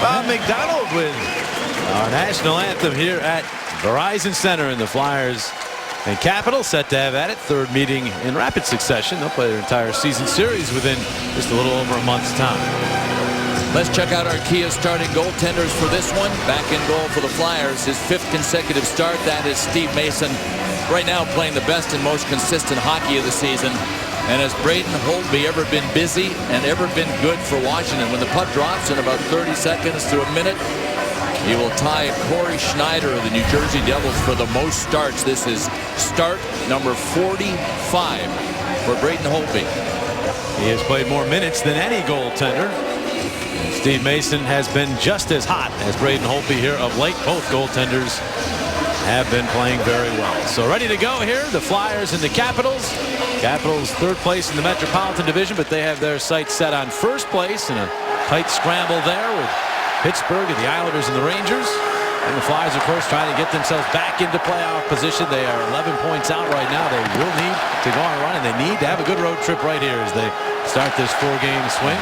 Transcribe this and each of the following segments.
Bob McDonald with our national anthem here at Verizon Center, and the Flyers and Capitals set to have at it. Third meeting in rapid succession. They'll play their entire season series within just a little over a month's time. Let's check out our Kia starting goaltenders for this one. Back in goal for the Flyers, his 5th consecutive start. That is Steve Mason, right now playing the best and most consistent hockey of the season. And has Braden Holtby ever been busy and ever been good for Washington? When the puck drops in about 30 seconds to a minute, he will tie Corey Schneider of the New Jersey Devils for the most starts. This is start number 45 for Braden Holtby. He has played more minutes than any goaltender. Steve Mason has been just as hot as Braden Holtby here of late. Both goaltenders have been playing very well. So ready to go here, the Flyers and the Capitals. Capitals 3rd place in the Metropolitan Division, but they have their sights set on 1st place in a tight scramble there with Pittsburgh and the Islanders and the Rangers. And the Flyers, of course, trying to get themselves back into playoff position. They are 11 points out right now. They will need to go on a run, and they need to have a good road trip right here as they start this 4-game swing.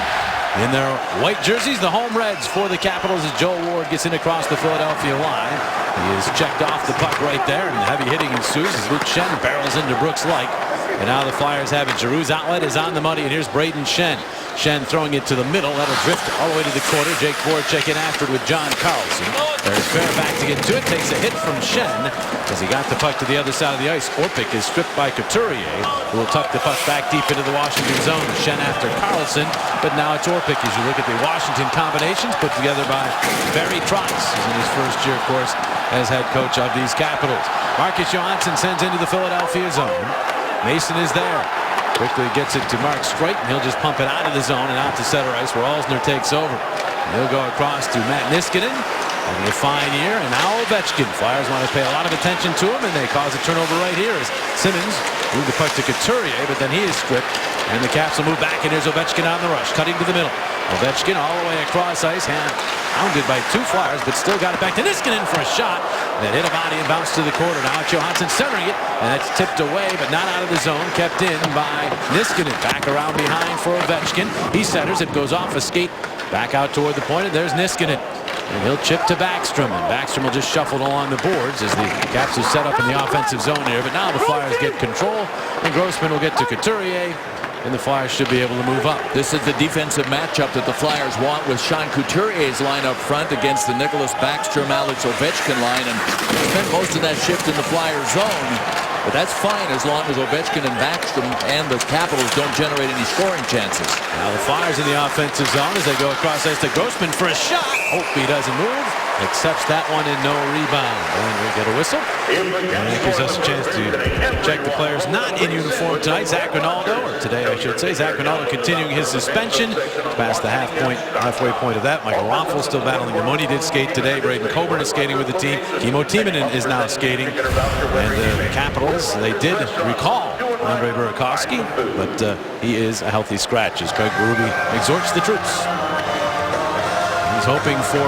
In their white jerseys, the home Reds for the Capitals as Joel Ward gets in across the Philadelphia line. He is checked off the puck right there, and heavy hitting ensues as Luke Schenn barrels into Brooks Laich. And now the Flyers have it. Giroux's outlet is on the money, and here's Braden Schenn. Schenn throwing it to the middle. That'll drift all the way to the corner. Jake Voracek in after it with John Carlson. There's Fairback to get to it. Takes a hit from Schenn as he got the puck to the other side of the ice. Orpik is stripped by Couturier, who will tuck the puck back deep into the Washington zone. Schenn after Carlson, but now it's Orpik as you look at the Washington combinations put together by Barry Trotz. He's in his first year, of course, as head coach of these Capitals. Marcus Johansson sends into the Philadelphia zone. Mason is there. Quickly gets it to Mark Streit, and he'll just pump it out of the zone and out to center ice where Alzner takes over. And he'll go across to Matt Niskanen. Having a fine year, and now Ovechkin. Flyers want to pay a lot of attention to him, and they cause a turnover right here as Simmons moved the puck to Couturier, but then he is stripped, and the Caps will move back, and here's Ovechkin on the rush, cutting to the middle. Ovechkin all the way across ice, hounded by 2 Flyers, but still got it back to Niskanen for a shot that hit a body and bounced to the corner. Now it's Johansson centering it, and it's tipped away, but not out of the zone, kept in by Niskanen. Back around behind for Ovechkin. He centers, it goes off a skate, back out toward the point, and there's Niskanen. And he'll chip to Backstrom, and Backstrom will just shuffle along the boards as the Caps are set up in the offensive zone here. But now the Flyers get control, and Grossman will get to Couturier, and the Flyers should be able to move up. This is the defensive matchup that the Flyers want, with Sean Couturier's line up front against the Nicholas Backstrom, Alex Ovechkin line, and spent most of that shift in the Flyers zone. But that's fine as long as Ovechkin and Backstrom and the Capitals don't generate any scoring chances. Now the Flyers in the offensive zone as they go across ice to Grossman for a shot. Hope he doesn't move. Accepts that one and no rebound. And we get a whistle. And it gives us a chance to check the players not in uniform tonight. Zach Rinaldo, or today I should say. Zach Rinaldo continuing his suspension. Past the halfway point of that. Michael Raffl still battling pneumonia. Did skate today. Braden Coburn is skating with the team. Kimmo Timonen is now skating. And the Capitals, they did recall Andre Burakovsky, but he is a healthy scratch as Craig Berube exhorts the troops. He's hoping for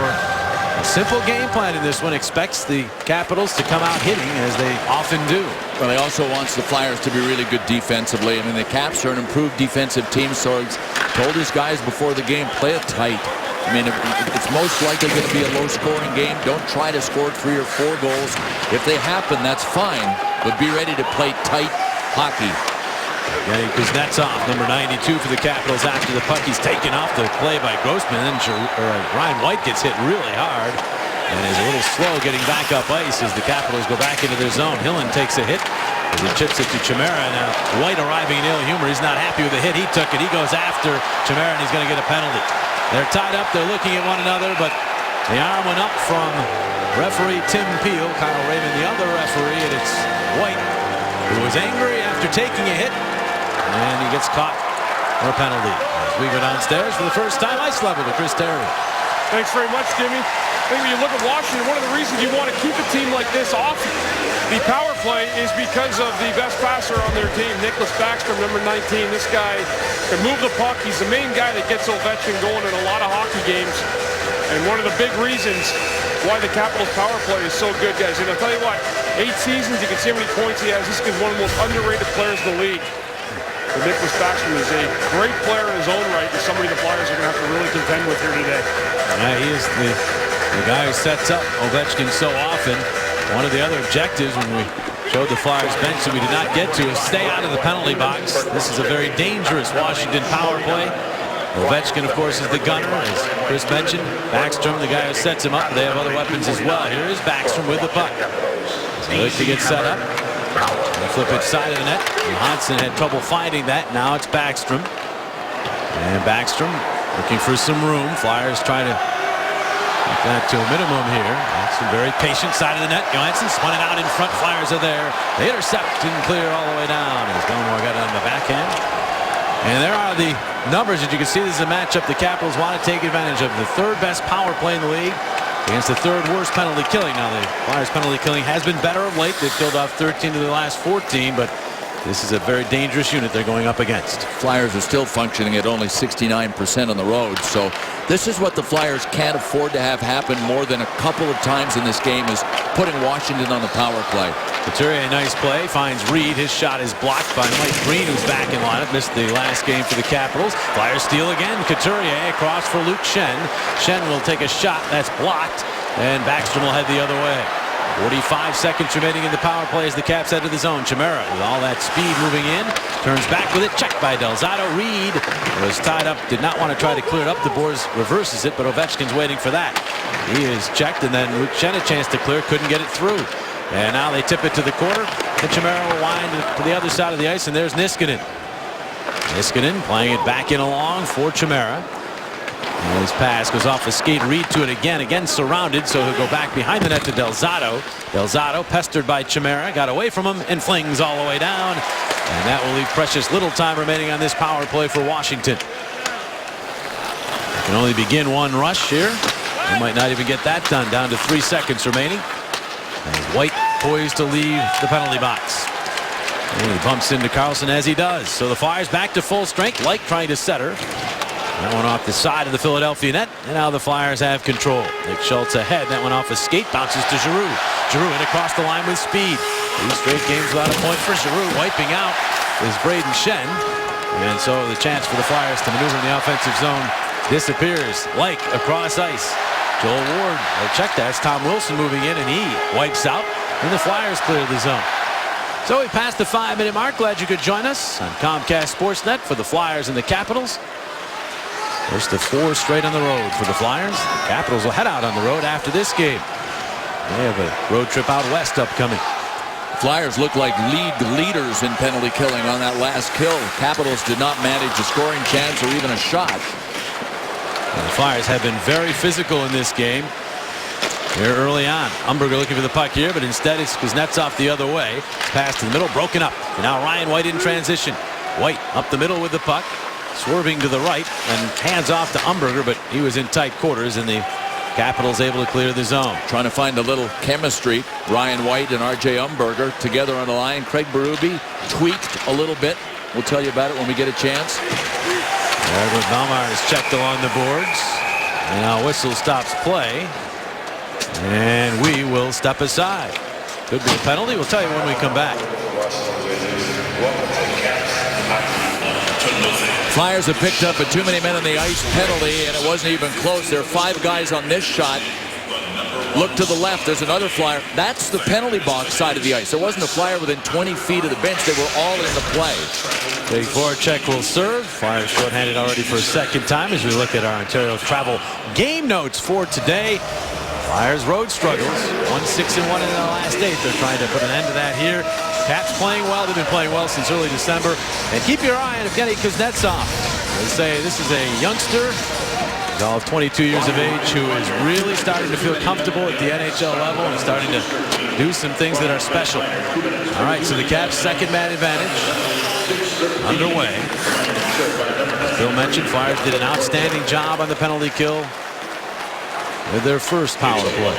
a simple game plan in this one. Expects the Capitals to come out hitting as they often do. Well, he also wants the Flyers to be really good defensively. I mean, the Caps are an improved defensive team, so he's told his guys before the game, play it tight. I mean, it's most likely going to be a low-scoring game. Don't try to score 3 or 4 goals. If they happen, that's fine, but be ready to play tight hockey. Getting Kuznetsov, number 92 for the Capitals after the puck. He's taken off the play by Grossman. And then Ryan White gets hit really hard and is a little slow getting back up ice as the Capitals go back into their zone. Hillen takes a hit as he chips it to Chimera. Now White arriving in ill humor. He's not happy with the hit. He took it. He goes after Chimera, and he's going to get a penalty. They're tied up. They're looking at one another, but the arm went up from referee Tim Peel. Kyle Raymond, the other referee, and it's White, who was angry after taking a hit. And he gets caught for a penalty. As we go downstairs for the first time, ice level to Chris Terry. Thanks very much, Jimmy. I think when you look at Washington, one of the reasons you want to keep a team like this off the power play is because of the best passer on their team, Nicholas Backstrom, number 19. This guy can move the puck. He's the main guy that gets Ovechkin going in a lot of hockey games. And one of the big reasons why the Capitals power play is so good, guys. And I'll tell you what, 8 seasons, you can see how many points he has. This is one of the most underrated players in the league. But Nicholas Backstrom is a great player in his own right and somebody the Flyers are going to have to really contend with here today. Yeah, he is the guy who sets up Ovechkin so often. One of the other objectives when we showed the Flyers bench that we did not get to is stay out of the penalty box. This is a very dangerous Washington power play. Ovechkin, of course, is the gunner, as Chris mentioned. Backstrom, the guy who sets him up. They have other weapons as well. Here is Backstrom with the puck. So he looks to get set up. They flip it side of the net. Johansson had trouble finding that. Now it's Backstrom. And Backstrom looking for some room. Flyers trying to keep that to a minimum here. Backstrom very patient side of the net. Johansson spun it out in front. Flyers are there. They intercept and clear all the way down as Gilmore got it on the backhand. And there are the numbers that you can see. This is a matchup the Capitals want to take advantage of. The third best power play in the league against the third worst penalty killing. Now the Flyers penalty killing has been better of late. They've killed off 13 of the last 14, but this is a very dangerous unit they're going up against. Flyers are still functioning at only 69% on the road. So this is what the Flyers can't afford to have happen more than a couple of times in this game, is putting Washington on the power play. Couturier, a nice play, finds Reed. His shot is blocked by Mike Green, who's back in lineup. Missed the last game for the Capitals. Flyers steal again. Couturier across for Luke Schenn. Schenn will take a shot. That's blocked. And Backstrom will head the other way. 45 seconds remaining in the power play as the Caps head to the zone. Chimera with all that speed moving in. Turns back with it. Checked by Del Zotto. Reed was tied up. Did not want to try to clear it up. The Boers reverses it, but Ovechkin's waiting for that. He is checked, and then Luke Schenn a chance to clear. Couldn't get it through. And now they tip it to the corner. The Chimera will wind to the other side of the ice, and there's Niskanen. Niskanen playing it back in along for Chimera. And his pass goes off the skate. Reed to it again surrounded, so he'll go back behind the net to Del Zotto. Del Zotto, pestered by Chimera, got away from him and flings all the way down. And that will leave precious little time remaining on this power play for Washington. They can only begin one rush here. They might not even get that done. Down to 3 seconds remaining. And White poised to leave the penalty box. And he bumps into Carlson as he does. So the Flyers back to full strength. Like trying to set her. That one off the side of the Philadelphia net. And now the Flyers have control. Nick Schultz ahead. That one off a skate. Bounces to Giroux. Giroux in across the line with speed. 3 straight games without a point for Giroux. Wiping out is Braden Schenn. And so the chance for the Flyers to maneuver in the offensive zone disappears. Like across ice. Joel Ward, check that. It's Tom Wilson moving in, and he wipes out, and the Flyers clear the zone. So we passed the 5-minute mark. Glad you could join us on Comcast Sportsnet for the Flyers and the Capitals. First of 4 straight on the road for the Flyers. The Capitals will head out on the road after this game. They have a road trip out west upcoming. Flyers look like league leaders in penalty killing on that last kill. Capitals did not manage a scoring chance or even a shot. And the Flyers have been very physical in this game here early on. Umberger looking for the puck here, but instead it's Kuznetsov the other way. Pass to the middle, broken up. And now Ryan White in transition. White up the middle with the puck, swerving to the right, and hands off to Umberger, but he was in tight quarters, and the Capitals able to clear the zone. Trying to find a little chemistry. Ryan White and R.J. Umberger together on the line. Craig Berube tweaked a little bit. We'll tell you about it when we get a chance. Edward Bellemare is checked along the boards. And now whistle stops play. And we will step aside. Could be a penalty. We'll tell you when we come back. Flyers have picked up a too many men on the ice penalty, and it wasn't even close. There are 5 guys on this shot. Look to the left. There's another Flyer. That's the penalty box side of the ice. There wasn't a Flyer within 20 feet of the bench. They were all in the play. Big forecheck will serve. Flyers shorthanded already for a second time as we look at our Ontario Travel game notes for today. Flyers road struggles. 1-6-1 in the last 8. They're trying to put an end to that here. Caps playing well. They've been playing well since early December. And keep your eye on Evgeny Kuznetsov. They say this is a youngster, all 22 years of age, who is really starting to feel comfortable at the NHL level and starting to do some things that are special. All right, so the Caps' second man advantage underway. As Bill mentioned, Flyers did an outstanding job on the penalty kill with their first power play.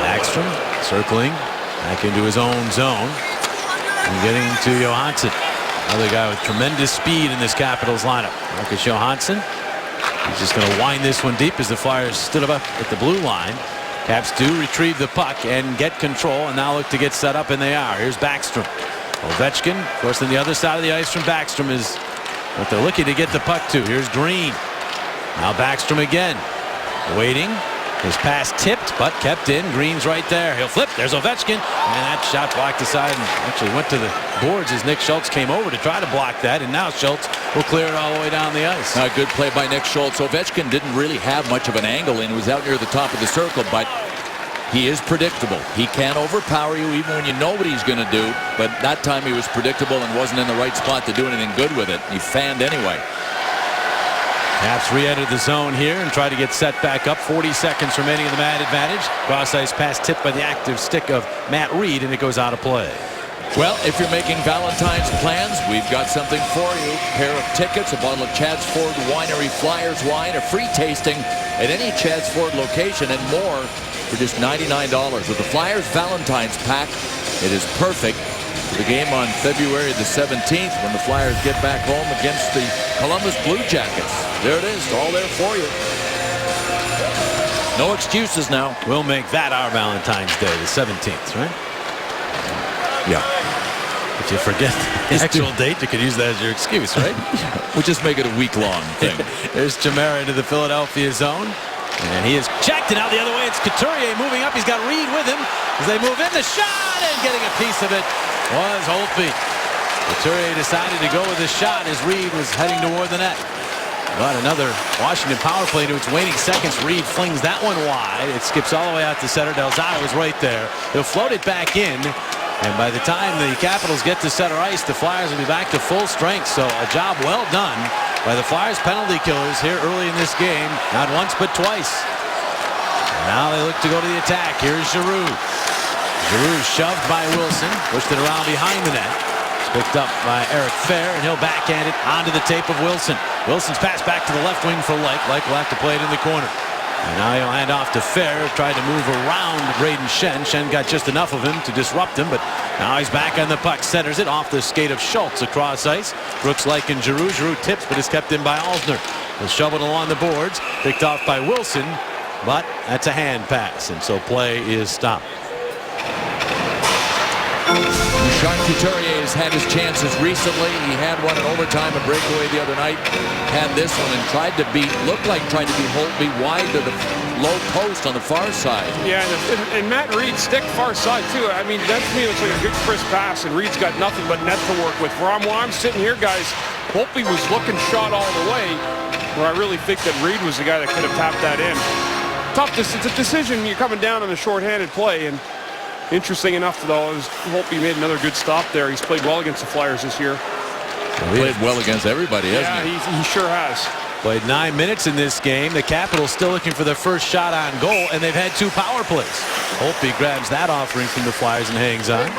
Backstrom circling back into his own zone and getting to Johansson. Another guy with tremendous speed in this Capitals lineup. Marcus Johansson. He's just going to wind this one deep as the Flyers stood up at the blue line. Caps do retrieve the puck and get control, and now look to get set up, and they are. Here's Backstrom. Ovechkin, of course, on the other side of the ice from Backstrom is what they're looking to get the puck to. Here's Green. Now Backstrom again. Waiting. His pass tipped, but kept in. Green's right there. He'll flip. There's Ovechkin. And that shot blocked aside and actually went to the boards as Nick Schultz came over to try to block that. And now Schultz will clear it all the way down the ice. A good play by Nick Schultz. Ovechkin didn't really have much of an angle and was out near the top of the circle, but he is predictable. He can overpower you even when you know what he's going to do. But that time he was predictable and wasn't in the right spot to do anything good with it. He fanned anyway. Caps re-entered the zone here and try to get set back up. 40 seconds remaining in the man advantage. Cross-ice pass tipped by the active stick of Matt Reed, and it goes out of play. Well, if you're making Valentine's plans, we've got something for you. A pair of tickets, a bottle of Chadds Ford Winery Flyers wine, a free tasting at any Chadds Ford location, and more for just $99. With the Flyers Valentine's pack, it is perfect for the game on February the 17th when the Flyers get back home against the Columbus Blue Jackets. There it is, all there for you. No excuses now. We'll make that our Valentine's Day, the 17th, right? Yeah. If you forget the actual date, you could use that as your excuse, right? We'll just make it a week-long thing. There's Chimera into the Philadelphia zone. And he is checked, and now the other way it's Couturier moving up. He's got Reed with him as they move in. The shot, and getting a piece of it was Holtby. Couturier decided to go with the shot as Reed was heading toward the net. But another Washington power play into its waning seconds. Reed flings that one wide. It skips all the way out to center. Delzato is right there. He'll float it back in. And by the time the Capitals get to center ice, the Flyers will be back to full strength. So a job well done by the Flyers penalty killers here early in this game. Not once, but twice. Now they look to go to the attack. Here's Giroux. Giroux shoved by Wilson. Pushed it around behind the net. Picked up by Eric Fehr, and he'll backhand it onto the tape of Wilson. Wilson's pass back to the left wing for Lake. Lake will have to play it in the corner. And now he'll hand off to Fehr. Tried to move around Braden Shen. Shen got just enough of him to disrupt him, but now he's back on the puck. Centers it off the skate of Schultz across ice. Brooks Lake and Giroux. Giroux tips, but is kept in by Alsner. He'll shove it along the boards. Picked off by Wilson, but that's a hand pass, and so play is stopped. Sean Couturier has had his chances recently. He had one in overtime, a breakaway the other night. Had this one and tried to beat Holtby wide to the low post on the far side. Yeah, and Matt Reed stick far side too. I mean, that to me looks like a good crisp pass, and Reed's got nothing but net to work with. While I'm sitting here, guys, Holtby was looking shot all the way, where I really think that Reed was the guy that could have tapped that in. Tough. It's a decision. You're coming down on a shorthanded play, and interesting enough, though, is Holtby made another good stop there. He's played well against the Flyers this year. Played well against everybody, hasn't he? Yeah, he sure has. Played 9 minutes in this game. The Capitals still looking for their first shot on goal, and they've had 2 power plays. Holtby grabs that offering from the Flyers and hangs on.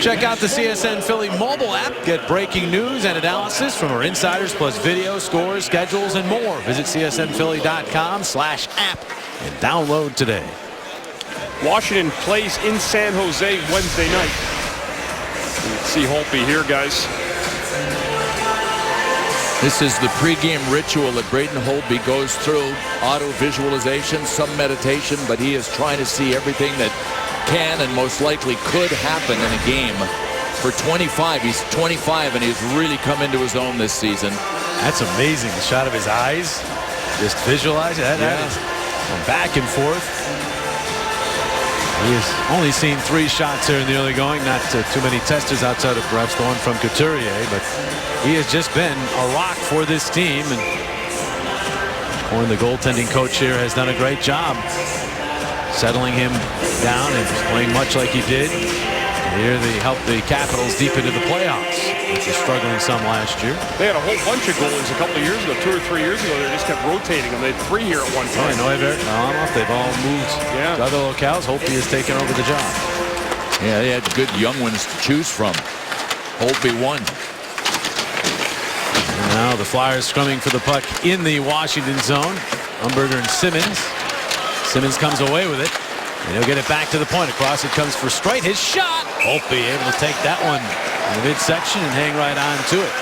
Check out the CSN Philly mobile app. Get breaking news and analysis from our insiders, plus video, scores, schedules, and more. Visit csnphilly.com/app and download today. Washington plays in San Jose Wednesday night. Let's see Holtby here, guys. This is the pregame ritual that Braden Holtby goes through. Auto visualization, some meditation, but he is trying to see everything that can and most likely could happen in a game. For 25, he's 25, and he's really come into his own this season. That's amazing. The shot of his eyes. Just visualize it. That is back and forth. He has only seen 3 shots here in the early going. Not too many testers outside of perhaps the one from Couturier, but he has just been a rock for this team. And Horn, the goaltending coach here, has done a great job settling him down and playing much like he did. And here they helped the Capitals deep into the playoffs, which was struggling some last year. They had a whole bunch of goalies a couple of years ago, 2 or 3 years ago. They just kept rotating them. They had 3 here at one time. Neuwirth, Alanoff, they've all moved to other locales. Holtby has taken over the job. Yeah, they had good young ones to choose from. Holtby won. And now the Flyers scrumming for the puck in the Washington zone. Umberger and Simmons. Simmons comes away with it. And he'll get it back to the point. Across it comes for Streit. His shot. Holtby able to take that one in the midsection and hang right on to it.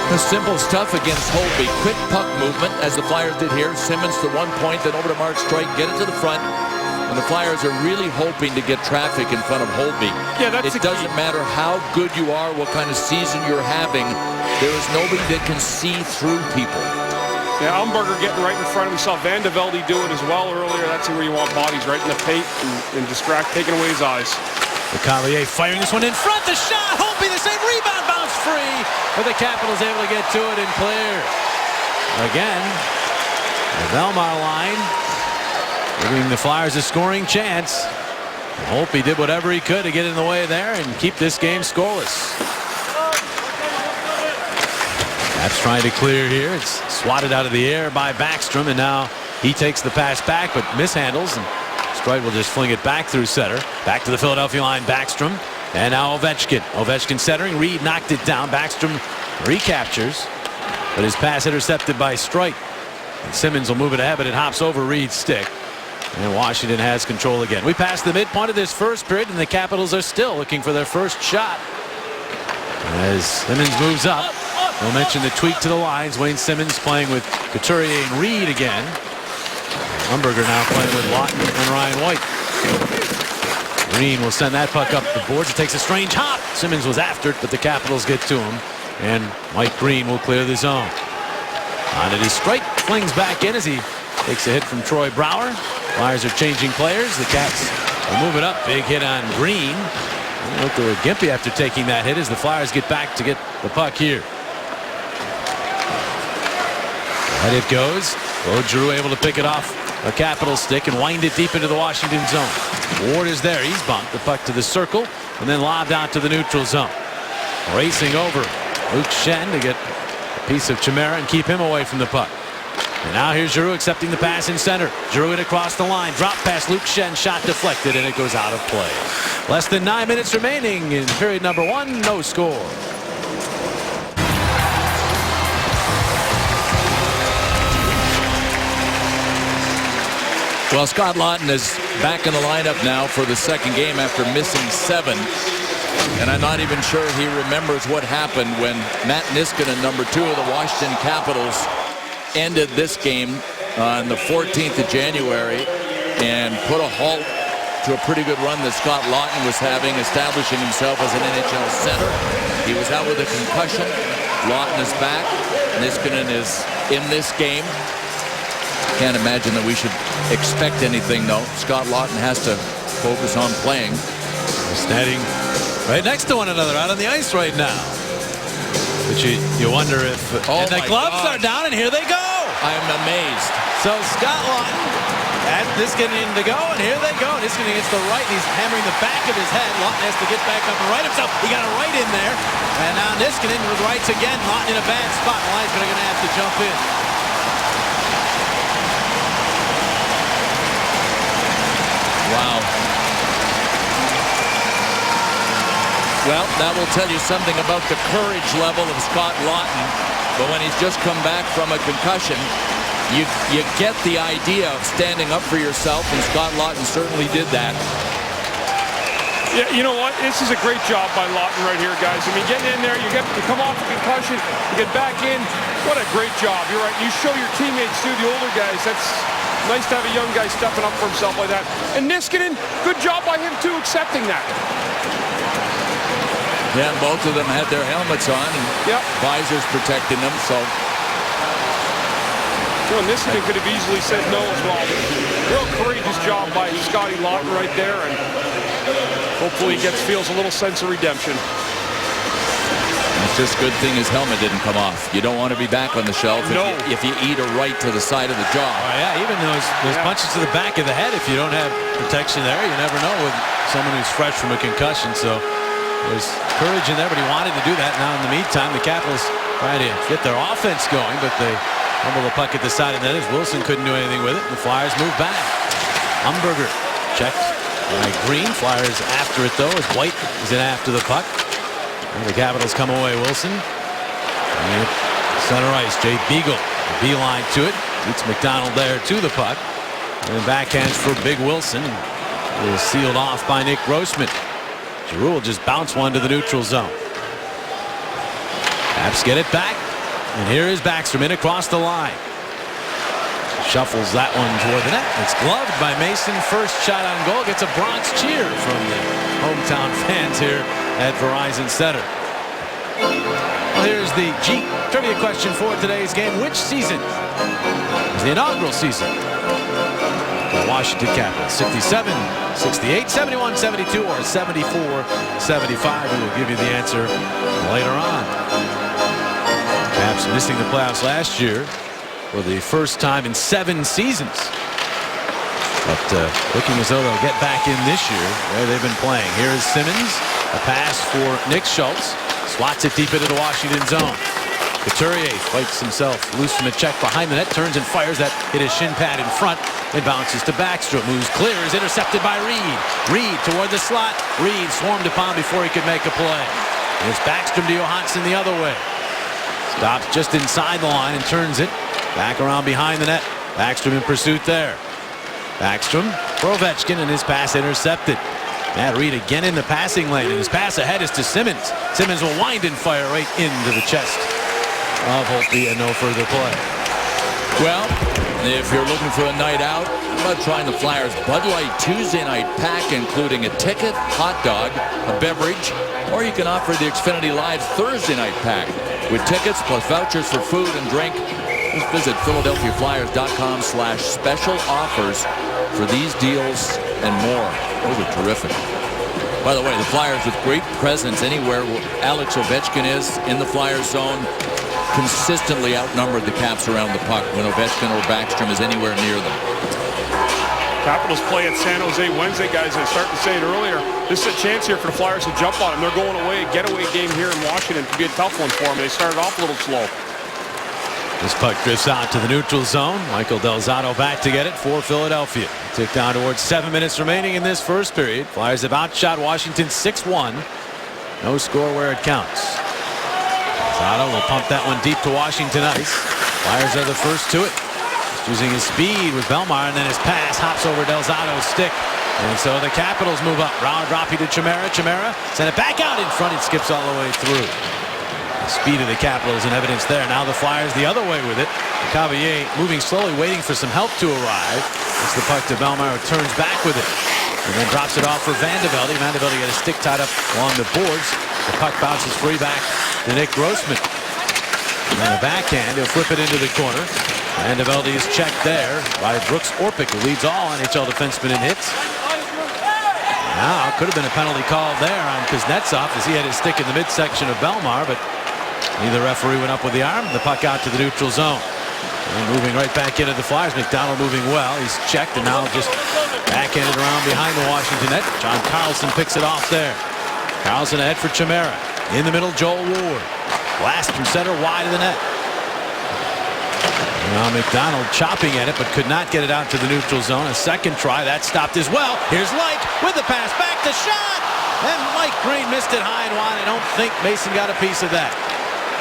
The simple stuff against Holtby. Quick puck movement, as the Flyers did here. Simmons to one point, then over to Mark Streit. Get it to the front. when the Flyers are really hoping to get traffic in front of Holtby, it doesn't matter how good you are, what kind of season you're having. There is nobody that can see through people. Yeah, Umberger getting right in front. We saw Van de Velde do it as well earlier. That's where you want bodies, right in the pate and distract, taking away his eyes. Collier firing this one in front. The shot. Holtby the same rebound. Bounce free. But the Capitals able to get to it and clear. Again, the Velmar line giving the Flyers a scoring chance. Holtby did whatever he could to get in the way there and keep this game scoreless. That's trying to clear here. It's swatted out of the air by Backstrom, and now he takes the pass back but mishandles, and Streit will just fling it back through center. Back to the Philadelphia line, Backstrom, and now Ovechkin. Ovechkin centering. Reed knocked it down. Backstrom recaptures, but his pass intercepted by Streit. And Simmons will move it ahead, but it hops over Reed's stick. And Washington has control again. We passed the midpoint of this first period, and the Capitals are still looking for their first shot. As Simmons moves up, we'll mention the tweak to the lines. Wayne Simmons playing with Couturier and Reed again. Umberger now playing with Lawton and Ryan White. Green will send that puck up the boards. It takes a strange hop. Simmons was after it, but the Capitals get to him. And Mike Green will clear the zone. On it is Streit. Flings back in as he takes a hit from Troy Brouwer. Flyers are changing players. The Caps will move it up. Big hit on Green. Look to Gimpy after taking that hit as the Flyers get back to get the puck here. And it goes. Claude Giroux able to pick it off a Capital stick and wind it deep into the Washington zone. Ward is there. He's bumped the puck to the circle and then lobbed out to the neutral zone. Racing over Luke Schenn to get a piece of Chimera and keep him away from the puck. And now here's Giroux accepting the pass in center. Giroux it across the line. Drop pass. Luke Schenn. Shot deflected and it goes out of play. Less than 9 minutes remaining in period number 1. No score. Well, Scott Laughton is back in the lineup now for the second game after missing 7. And I'm not even sure he remembers what happened when Matt Niskanen, number 2 of the Washington Capitals, ended this game on the 14th of January and put a halt to a pretty good run that Scott Laughton was having, establishing himself as an NHL center. He was out with a concussion. Laughton is back. Niskanen is in this game. Can't imagine that we should expect anything, though. Scott Laughton has to focus on playing. They're standing right next to one another out on the ice right now. But you wonder if and the gloves are down, and here they go. I'm amazed. So Scott Laughton at Niskanen to go, and here they go. Niskanen gets the right, and he's hammering the back of his head. Laughton has to get back up and right himself. He got a right in there, and now Niskanen with rights again. Laughton in a bad spot. The linesmen are going to have to jump in. Wow. Well, that will tell you something about the courage level of Scott Laughton. But when he's just come back from a concussion, you get the idea of standing up for yourself, and Scott Laughton certainly did that. Yeah, you know what? This is a great job by Laughton right here, guys. I mean, getting in there, you come off a concussion, you get back in. What a great job. You're right. You show your teammates, too, the older guys. That's nice to have a young guy stepping up for himself like that. And Niskanen, good job by him, too, accepting that. Yeah, both of them had their helmets on and visors protecting them. So Niskanen could have easily said no as well. Real courageous job by Scotty Laughton right there, and hopefully he feels a little sense of redemption. It's just a good thing his helmet didn't come off. You don't want to be back on the shelf if you eat a right to the side of the jaw. Yeah, even those punches to the back of the head, if you don't have protection there, you never know with someone who's fresh from a concussion. So there's courage in there, but he wanted to do that. Now in the meantime, the Capitals trying to get their offense going, but they fumble the puck at the side of the net as Wilson couldn't do anything with it. The Flyers move back. Umberger checked by Green. Flyers after it, though, as White is in after the puck. And the Capitals come away. Wilson. And center ice. Jay Beagle. Beeline to it. Beats McDonald there to the puck. And backhands for Big Wilson. It was sealed off by Nick Grossman. Giroux will just bounce one to the neutral zone. Caps get it back. And here is Backstrom in across the line. Shuffles that one toward the net. It's gloved by Mason. First shot on goal. Gets a Bronx cheer from the hometown fans here at Verizon Center. Well, here's the Jeep trivia question for today's game. Which season was the inaugural season for the Washington Capitals? 67, 68, 71, 72, or 74, 75? We will give you the answer later on. Caps missing the playoffs last year for the first time in 7 seasons. But looking as though they'll get back in this year where they've been playing. Here is Simmons. A pass for Nick Schultz. Slots it deep into the Washington zone. Couturier fights himself loose from a check behind the net. Turns and fires that. Hit his shin pad in front. It bounces to Backstrom. Moves clear. Is intercepted by Reed. Reed toward the slot. Reed swarmed upon before he could make a play. Here's Backstrom to Johansson the other way. Stops just inside the line and turns it back around behind the net. Backstrom in pursuit there. Backstrom for Ovechkin, and his pass intercepted. Matt Reed again in the passing lane, and his pass ahead is to Simmons. Simmons will wind and fire right into the chest of Holtby, and no further play. Well, if you're looking for a night out, how about trying the Flyers Bud Light Tuesday night pack, including a ticket, hot dog, a beverage, or you can offer the Xfinity Live Thursday night pack with tickets plus vouchers for food and drink. Just visit PhiladelphiaFlyers.com/special offers for these deals and more. Those are terrific. By the way, the Flyers with great presence anywhere where Alex Ovechkin is in the Flyers zone consistently outnumbered the Caps around the puck when Ovechkin or Backstrom is anywhere near them. Capitals play at San Jose Wednesday, guys. I started to say it earlier. This is a chance here for the Flyers to jump on them. They're going away, a getaway game here in Washington. It could be a tough one for them. They started off a little slow. This puck drifts out to the neutral zone. Michael Del Zotto back to get it for Philadelphia. Tick down towards 7 minutes remaining in this first period. Flyers have outshot Washington 6-1. No score where it counts. Zotto will pump that one deep to Washington ice. Flyers are the first to it. Just using his speed with Bellemare, and then his pass hops over Del Zotto's stick. And so the Capitals move up. Round droppy to Chimera. Chimera sent it back out in front. It skips all the way through. Speed of the Capitals in evidence there. Now the Flyers the other way with it. Cavalier moving slowly, waiting for some help to arrive. It's the puck to Bellemare, who turns back with it. And then drops it off for Vandevelde. Vandevelde got his stick tied up along the boards. The puck bounces free back to Nick Grossman. And then a backhand. He'll flip it into the corner. Vandevelde is checked there by Brooks Orpik, who leads all NHL defensemen in hits. Now, could have been a penalty called there on Kuznetsov as he had his stick in the midsection of Bellemare, but neither referee went up with the arm. The puck out to the neutral zone. And moving right back into the Flyers. McDonald moving well. He's checked and now just backhanded around behind the Washington net. John Carlson picks it off there. Carlson ahead for Chimera. In the middle, Joel Ward. Blast from center wide of the net. Now McDonald chopping at it, but could not get it out to the neutral zone. A second try. That stopped as well. Here's Light with the pass back to shot. And Mike Green missed it high and wide. I don't think Mason got a piece of that.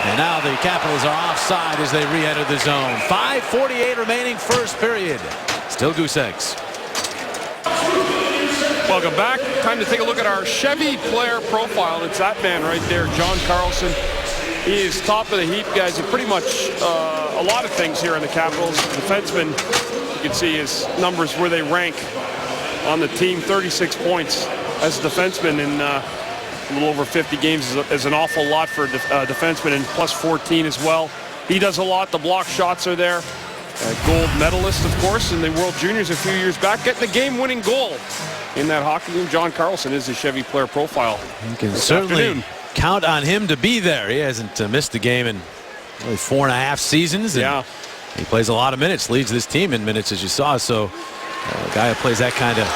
And now the Capitals are offside as they re-enter the zone. 5:48 remaining first period. Still Goose Eggs. Welcome back. Time to take a look at our Chevy player profile. It's that man right there, John Carlson. He is top of the heap, guys, and pretty much a lot of things here in the Capitals. Defenseman, you can see his numbers where they rank on the team. 36 points as a defenseman in a little over 50 games is an awful lot for a defenseman, and plus 14 as well. He does a lot. The block shots are there. Gold medalist, of course, in the World Juniors a few years back, getting the game-winning goal in that hockey game. John Carlson is the Chevy player profile. You can certainly count on him to be there. He hasn't missed the game in really 4.5 seasons. And yeah. He plays a lot of minutes, leads this team in minutes, as you saw. So a guy who plays that kind of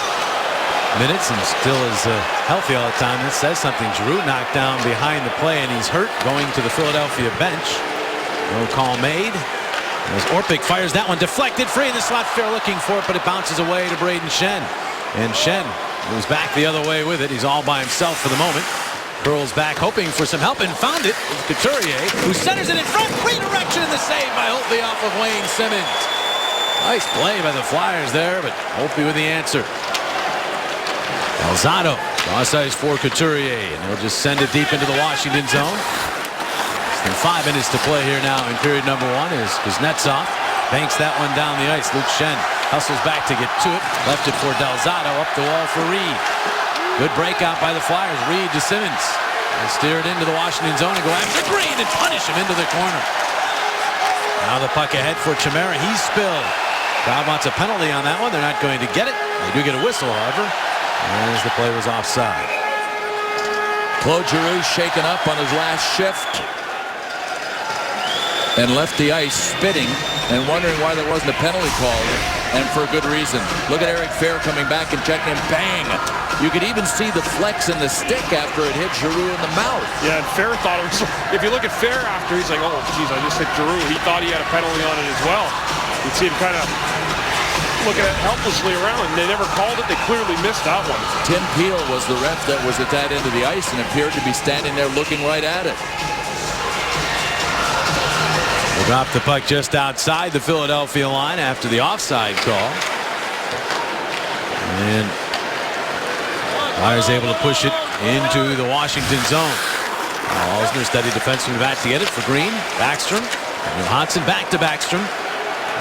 minutes and still is healthy all the time, that says something. Giroux knocked down behind the play, and he's hurt, going to the Philadelphia bench. No call made. As Orpik fires that one, deflected, free in the slot. Fair looking for it, but it bounces away to Braden Shen. And Shen moves back the other way with it. He's all by himself for the moment. Curls back, hoping for some help, and found it. It's Couturier, who centers it in front. Redirection in the save by Holtby off of Wayne Simmons. Nice play by the Flyers there, but Holtby with the answer. Del Zotto, cross ice for Couturier, and he'll just send it deep into the Washington zone. Less than 5 minutes to play here now in period number 1 is Kuznetsov banks that one down the ice. Luke Schenn hustles back to get to it. Left it for Delzato. Up the wall for Reed. Good breakout by the Flyers. Reed to Simmons. They'll steer it into the Washington zone and go after Green and punish him into the corner. Now the puck ahead for Chimera. He's spilled. Crowd wants a penalty on that one. They're not going to get it. They do get a whistle, however, as the play was offside. Claude Giroux shaken up on his last shift and left the ice spitting and wondering why there wasn't a penalty called, and for a good reason. Look at Eric Fehr coming back and checking him. Bang! You could even see the flex in the stick after it hit Giroux in the mouth. Yeah, and Fehr thought it was. If you look at Fehr after, he's like, oh, geez, I just hit Giroux. He thought he had a penalty on it as well. You'd see him kind of looking at helplessly around, and they never called it. They clearly missed that one. Tim Peel was the ref that was at that end of the ice and appeared to be standing there looking right at it. We'll drop the puck just outside the Philadelphia line after the offside call. And Flyers able to push it into the Washington zone. Alsner steady defenseman back to get it for Green. Backstrom. Johansson back to Backstrom.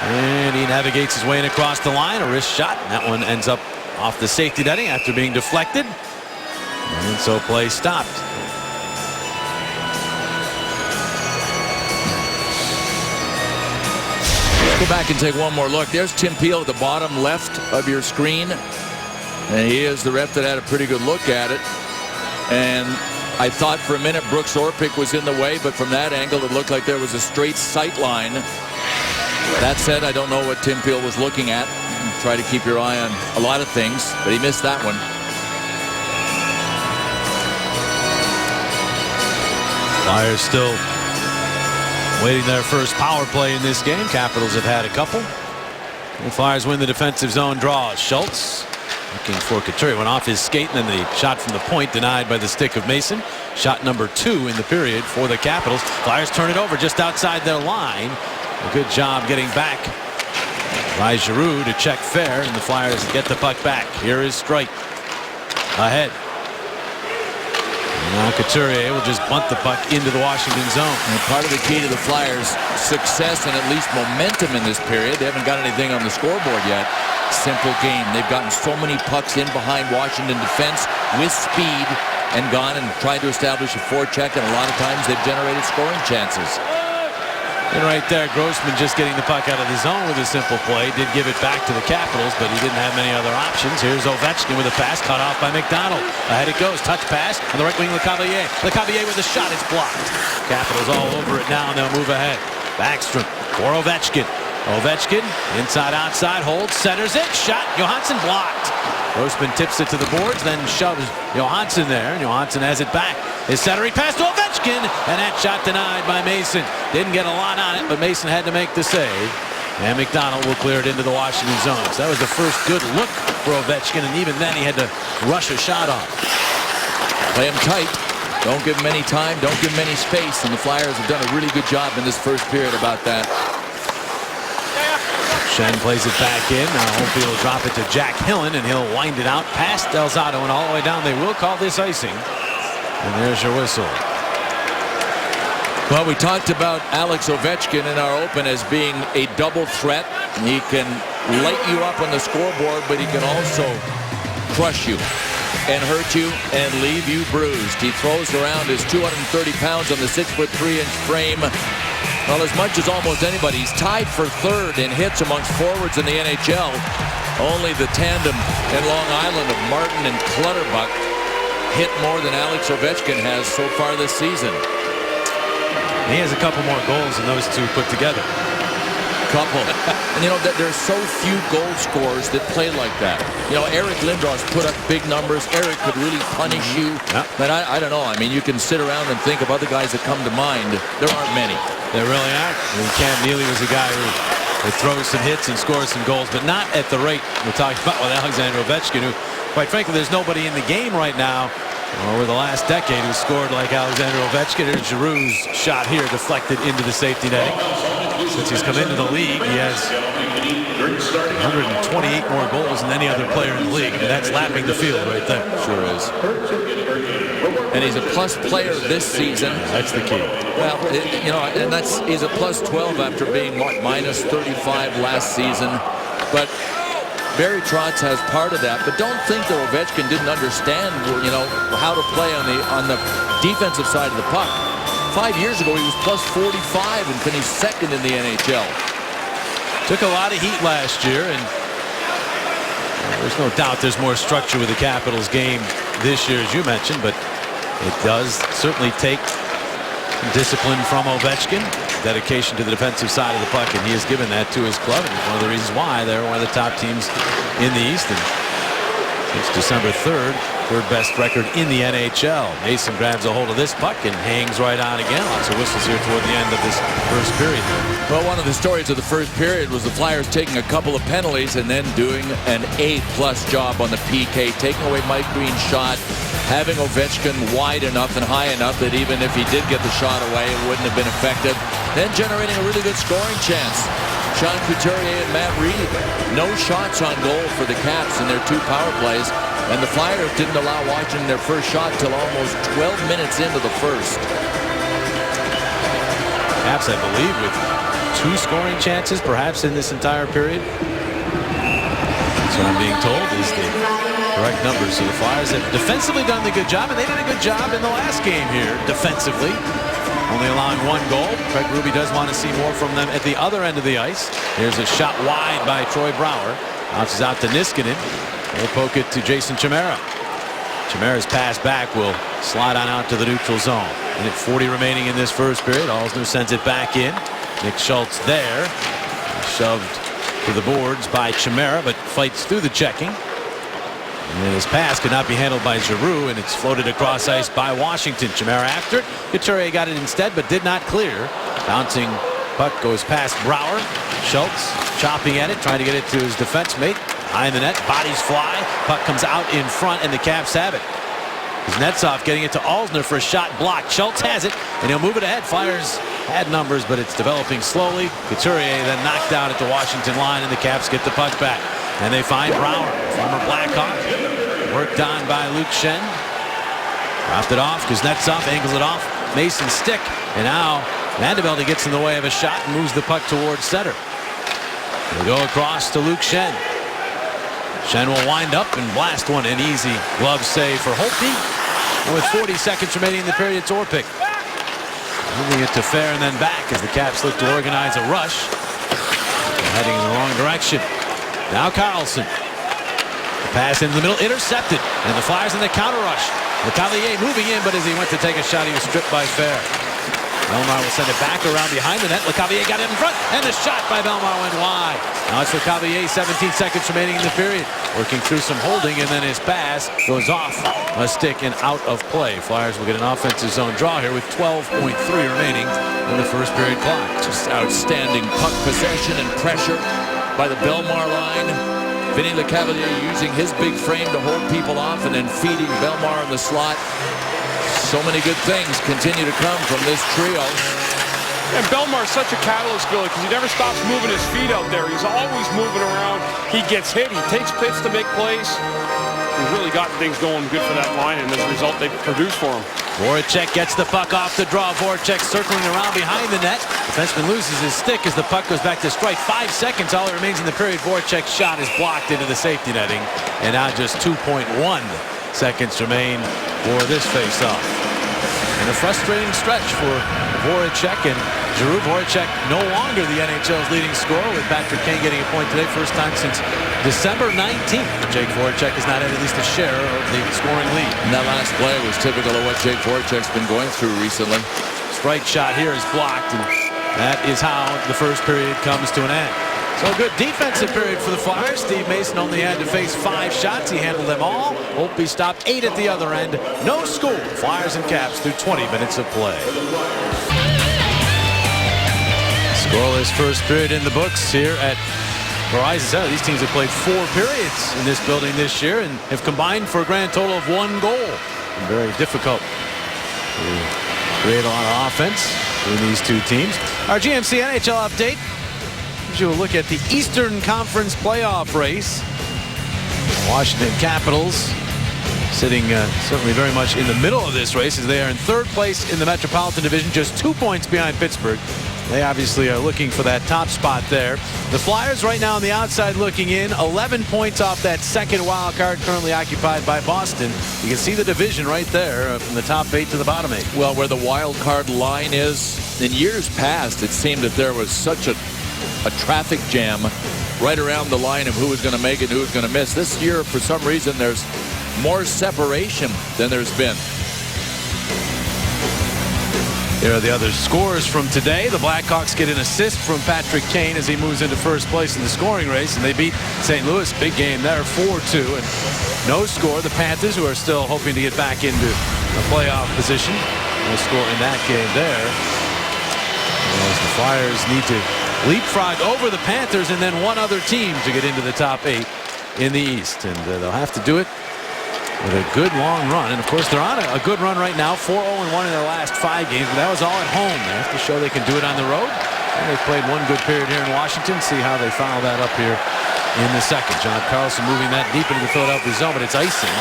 And he navigates his way in across the line. A wrist shot. And that one ends up off the safety netting after being deflected. And so play stopped. Go back and take one more look. There's Tim Peel at the bottom left of your screen. And he is the ref that had a pretty good look at it. And I thought for a minute Brooks Orpik was in the way, but from that angle it looked like there was a straight sight line. That said, I don't know what Tim Peel was looking at. Try to keep your eye on a lot of things, but he missed that one. Flyers still waiting their first power play in this game. Capitals have had a couple. The Flyers win the defensive zone draw. Schultz looking for Couturier. Went off his skate, and then the shot from the point denied by the stick of Mason. Shot number 2 in the period for the Capitals. Flyers turn it over just outside their line. A good job getting back by Giroux to check Fehr, and the Flyers get the puck back. Here is Strike ahead. Now Couturier will just bunt the puck into the Washington zone. And part of the key to the Flyers' success and at least momentum in this period, they haven't got anything on the scoreboard yet. Simple game. They've gotten so many pucks in behind Washington defense with speed and gone and tried to establish a forecheck, and a lot of times they've generated scoring chances. And right there, Grossman just getting the puck out of the zone with a simple play. Did give it back to the Capitals, but he didn't have many other options. Here's Ovechkin with a pass cut off by McDonald. Ahead it goes. Touch pass on the right wing, Lecavalier. Lecavalier with a shot. It's blocked. Capitals all over it now, and they'll move ahead. Backstrom for Ovechkin. Ovechkin inside outside holds, centers it. Shot. Johansson blocked. Grossman tips it to the boards, then shoves Johansson there, and Johansson has it back. His centering pass to Ovechkin, and that shot denied by Mason. Didn't get a lot on it, but Mason had to make the save. And McDonald will clear it into the Washington zone. So that was the first good look for Ovechkin, and even then he had to rush a shot off. Play him tight. Don't give him any time. Don't give him any space. And the Flyers have done a really good job in this first period about that. Schenn plays it back in. Now Holtby will drop it to Jack Hillen, and he'll wind it out past Delzato and all the way down. They will call this icing. And there's your whistle. Well, we talked about Alex Ovechkin in our open as being a double threat. He can light you up on the scoreboard, but he can also crush you and hurt you and leave you bruised. He throws around his 230 pounds on the 6'3" frame. Well, as much as almost anybody, he's tied for third in hits amongst forwards in the NHL. Only the tandem in Long Island of Martin and Clutterbuck hit more than Alex Ovechkin has so far this season. He has a couple more goals than those two put together. Couple. And you know, there's so few goal scorers that play like that. You know, Eric Lindros put up big numbers. Eric could really punish you. Yep. But I don't know. I mean, you can sit around and think of other guys that come to mind. There aren't many. There really aren't. I mean, Cam Neely was a guy who throws some hits and scores some goals, but not at the rate we're talking about with Alexander Ovechkin, who, quite frankly, there's nobody in the game right now over the last decade who scored like Alexander Ovechkin. Here's Giroux's shot here deflected into the safety netting. Since he's come into the league, he has 128 more goals than any other player in the league. And that's lapping the field right there. Sure is. And he's a plus player this season. That's the key. Well, and he's a plus 12 after being minus 35 last season. But Barry Trotz has part of that. But don't think that Ovechkin didn't understand, how to play on the defensive side of the puck. 5 years ago, he was plus 45 and finished second in the NHL. Took a lot of heat last year, and there's no doubt there's more structure with the Capitals game this year, as you mentioned, but it does certainly take discipline from Ovechkin, dedication to the defensive side of the puck, and he has given that to his club, and it's one of the reasons why they're one of the top teams in the East. And since December 3rd, third best record in the NHL. Mason grabs a hold of this puck and hangs right on again. Lots of whistles here toward the end of this first period. Well, one of the stories of the first period was the Flyers taking a couple of penalties and then doing an A-plus job on the PK, taking away Mike Green's shot, having Ovechkin wide enough and high enough that even if he did get the shot away, it wouldn't have been effective. Then generating a really good scoring chance. Sean Couturier and Matt Reed, no shots on goal for the Caps in their 2 power plays. And the Flyers didn't allow Washington their first shot till almost 12 minutes into the first. Caps, I believe, with 2 scoring chances perhaps in this entire period. That's what I'm being told is the correct numbers. So the Flyers have defensively done the good job, and they did a good job in the last game here defensively. Only allowing 1 goal. Craig Ruby does want to see more from them at the other end of the ice. Here's a shot wide by Troy Brouwer. Bounces out to Niskanen. They'll poke it to Jason Chimera. Chimera's pass back will slide on out to the neutral zone. Minute 40 remaining in this first period. Alsner sends it back in. Nick Schultz there. Shoved to the boards by Chimera, but fights through the checking. And his pass could not be handled by Giroux, and it's floated across ice by Washington. Chimera after it. Couturier got it instead, but did not clear. Bouncing puck goes past Brouwer. Schultz chopping at it, trying to get it to his defense mate. Behind the net, bodies fly, puck comes out in front, and the Caps have it. Kuznetsov getting it to Alsner for a shot blocked. Schultz has it, and he'll move it ahead. Flyers had numbers, but it's developing slowly. Couturier then knocked down at the Washington line, and the Caps get the puck back. And they find Brouwer, former Blackhawk, worked on by Luke Schenn. Dropped it off. Kuznetsov angles it off. Mason's stick, and now Vandevelde gets in the way of a shot and moves the puck towards center. They go across to Luke Schenn. Schenn will wind up and blast one. An easy glove save for Holtby. And with 40 seconds remaining in the period, it's Orpik. Moving it to fair and then back as the Caps look to organize a rush. They're heading in the wrong direction. Now Carlson. The pass into the middle, intercepted. And the Flyers in the counter rush. LeCavalier moving in, but as he went to take a shot, he was stripped by Fair. Belmar will send it back around behind the net. LeCavalier got it in front, and the shot by Belmar went wide. Now it's LeCavalier, 17 seconds remaining in the period. Working through some holding, and then his pass goes off a stick and out of play. Flyers will get an offensive zone draw here with 12.3 remaining in the first period clock. Just outstanding puck possession and pressure by the Belmar line. Vinny LeCavalier using his big frame to hold people off and then feeding Belmar in the slot. So many good things continue to come from this trio. And Belmar's such a catalyst, Billy, because he never stops moving his feet out there. He's always moving around. He gets hit. He takes hits to make plays. He's really gotten things going good for that line, and as a result, they produce for him. Voracek gets the puck off the draw. Voracek circling around behind the net. Defenseman loses his stick as the puck goes back to strike. 5 seconds, all that remains in the period. Voracek's shot is blocked into the safety netting. And now just 2.1 seconds remain for this face-off. And a frustrating stretch for Voracek and Giroux. Voracek no longer the NHL's leading scorer, with Patrick Kane getting a point today. First time since December 19th. Jake Voracek has not had at least a share of the scoring lead. And that last play was typical of what Jake Voracek's been going through recently. Strike shot here is blocked, and that is how the first period comes to an end. So a good defensive period for the Flyers. Steve Mason only had to face 5 shots. He handled them all. Holtby stopped 8 at the other end. No score. Flyers and Caps through 20 minutes of play. Scoreless first period in the books here at Verizon Center. These teams have played 4 periods in this building this year and have combined for a grand total of 1 goal. Very difficult to create a lot of offense. between these two teams. Our GMC NHL update gives you a look at the Eastern Conference playoff race. Washington Capitals sitting certainly very much in the middle of this race as they are in third place in the Metropolitan Division, just 2 points behind Pittsburgh. They obviously are looking for that top spot there. The Flyers right now on the outside looking in, 11 points off that second wild card currently occupied by Boston. You can see the division right there from the top 8 to the bottom 8. Well, where the wild card line is, in years past, it seemed that there was such a traffic jam right around the line of who was going to make it and who was going to miss. This year, for some reason, there's more separation than there's been. Here are the other scores from today. The Blackhawks get an assist from Patrick Kane as he moves into first place in the scoring race, and they beat St. Louis. Big game there, 4-2. And no score. The Panthers, who are still hoping to get back into a playoff position, no score in that game there. As the Flyers need to leapfrog over the Panthers and then one other team to get into the top 8 in the East. And they'll have to do it with a good long run. And of course they're on a good run right now, 4-0-1 in their last 5 games, but that was all at home. They have to show they can do it on the road. And they've played one good period here in Washington. See how they follow that up here in the second. John Carlson moving that deep into the Philadelphia zone, but it's icing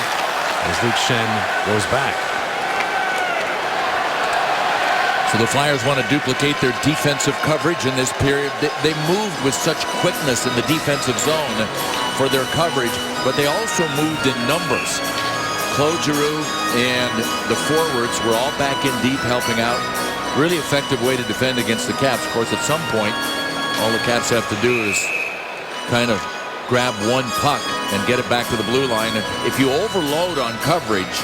as Luke Schenn goes back. So the Flyers want to duplicate their defensive coverage in this period. They moved with such quickness in the defensive zone for their coverage, but they also moved in numbers. Claude Giroux and the forwards were all back in deep helping out. Really effective way to defend against the Caps. Of course, at some point, all the Caps have to do is kind of grab one puck and get it back to the blue line. And if you overload on coverage,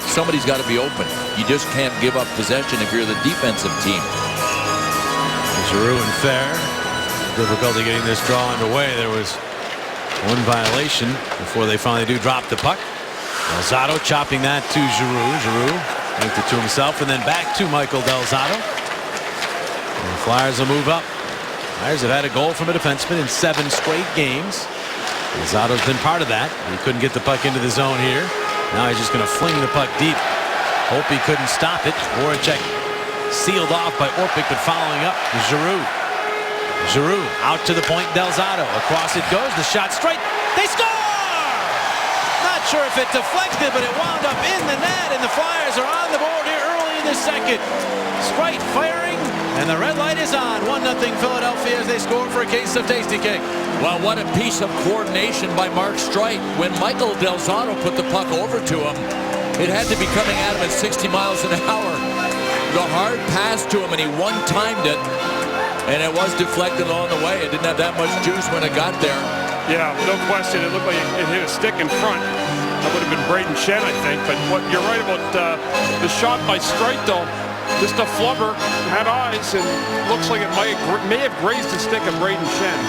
somebody's got to be open. You just can't give up possession if you're the defensive team. Giroux and Fair. Difficulty getting this draw underway. There was one violation before they finally do drop the puck. Del Zotto chopping that to Giroux. Giroux linked it to himself and then back to Michael Del Zotto. And the Flyers will move up. Flyers have had a goal from a defenseman in 7 straight games. Del Zotto's been part of that. He couldn't get the puck into the zone here. Now he's just going to fling the puck deep. Hope he couldn't stop it. Voracek sealed off by Orpik, but following up Giroux. Giroux out to the point. Del Zotto across it goes. The shot straight. They score! Not sure if it deflected, but it wound up in the net, and the Flyers are on the board here early in the second. Straight firing, and the red light is on. 1-0 Philadelphia as they score for a case of Tasty Cake. Well, what a piece of coordination by Mark Streit. When Michael Del Zotto put the puck over to him, it had to be coming at him at 60 miles an hour. The hard pass to him, and he one-timed it, and it was deflected along the way. It didn't have that much juice when it got there. Yeah, no question. It looked like it hit a stick in front. That would have been Braden Schenn, I think. But what you're right about the shot by Streit, though. Just a flubber, had eyes, and looks like it may have grazed the stick of Braden Schenn.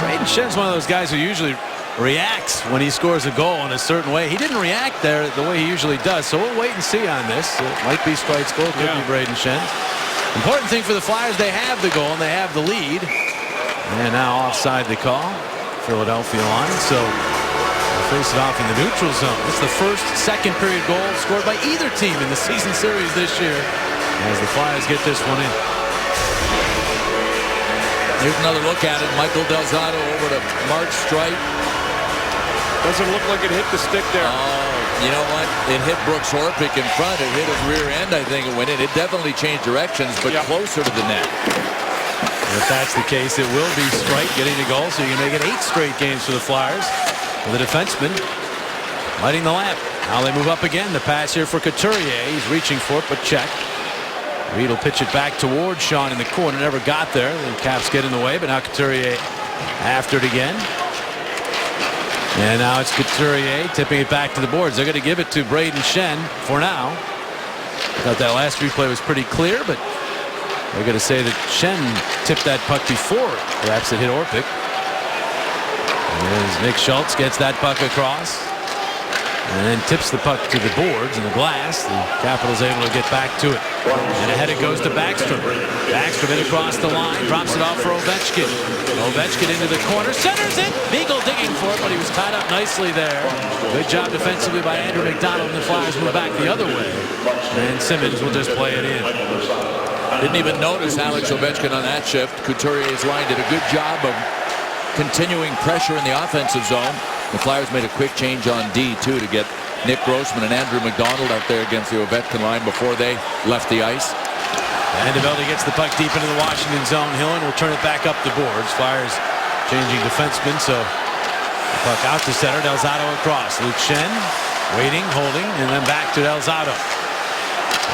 Braden Schenn's one of those guys who usually reacts when he scores a goal in a certain way. He didn't react there the way he usually does, so we'll wait and see on this. It might be Streit's goal, could be Braden Schenn's. Important thing for the Flyers, they have the goal and they have the lead. And now offside the call. Philadelphia line, so they'll face it off in the neutral zone. It's the first second period goal scored by either team in the season series this year as the Flyers get this one in. Here's another look at it. Michael Del Zotto over to Mark Streit. Doesn't look like it hit the stick there. Oh, you know what? It hit Brooks Orpik in front. It hit his rear end, I think, it went in. It definitely changed directions, but closer to the net. If that's the case, it will be Streit getting the goal, so you can make it 8 straight games for the Flyers. With the defenseman lighting the lamp. Now they move up again. The pass here for Couturier. He's reaching for it, but check. Reed will pitch it back towards Sean in the corner. Never got there. The Caps get in the way, but now Couturier after it again. And now it's Couturier tipping it back to the boards. They're going to give it to Braden Schenn for now. I thought that last replay was pretty clear, but they're going to say that Schenn tipped that puck before perhaps it hit Orpik. As Nick Schultz gets that puck across. and then tips the puck to the boards and the glass. The Capitals able to get back to it. And ahead it goes to Backstrom. Backstrom in across the line, drops it off for Ovechkin. Ovechkin into the corner, centers it. Beagle digging for it, but he was tied up nicely there. Good job defensively by Andrew McDonald, and the Flyers move back the other way. And Simmons will just play it in. Didn't even notice Alex Ovechkin on that shift. Couturier's line did a good job of continuing pressure in the offensive zone. The Flyers made a quick change on D2 to get Nick Grossman and Andrew McDonald out there against the Ovechkin line before they left the ice. And DeVelde gets the puck deep into the Washington zone. Hillen will turn it back up the boards. Flyers changing defensemen, so the puck out to center. Delzato across. Luke Schenn waiting, holding, and then back to Delzato.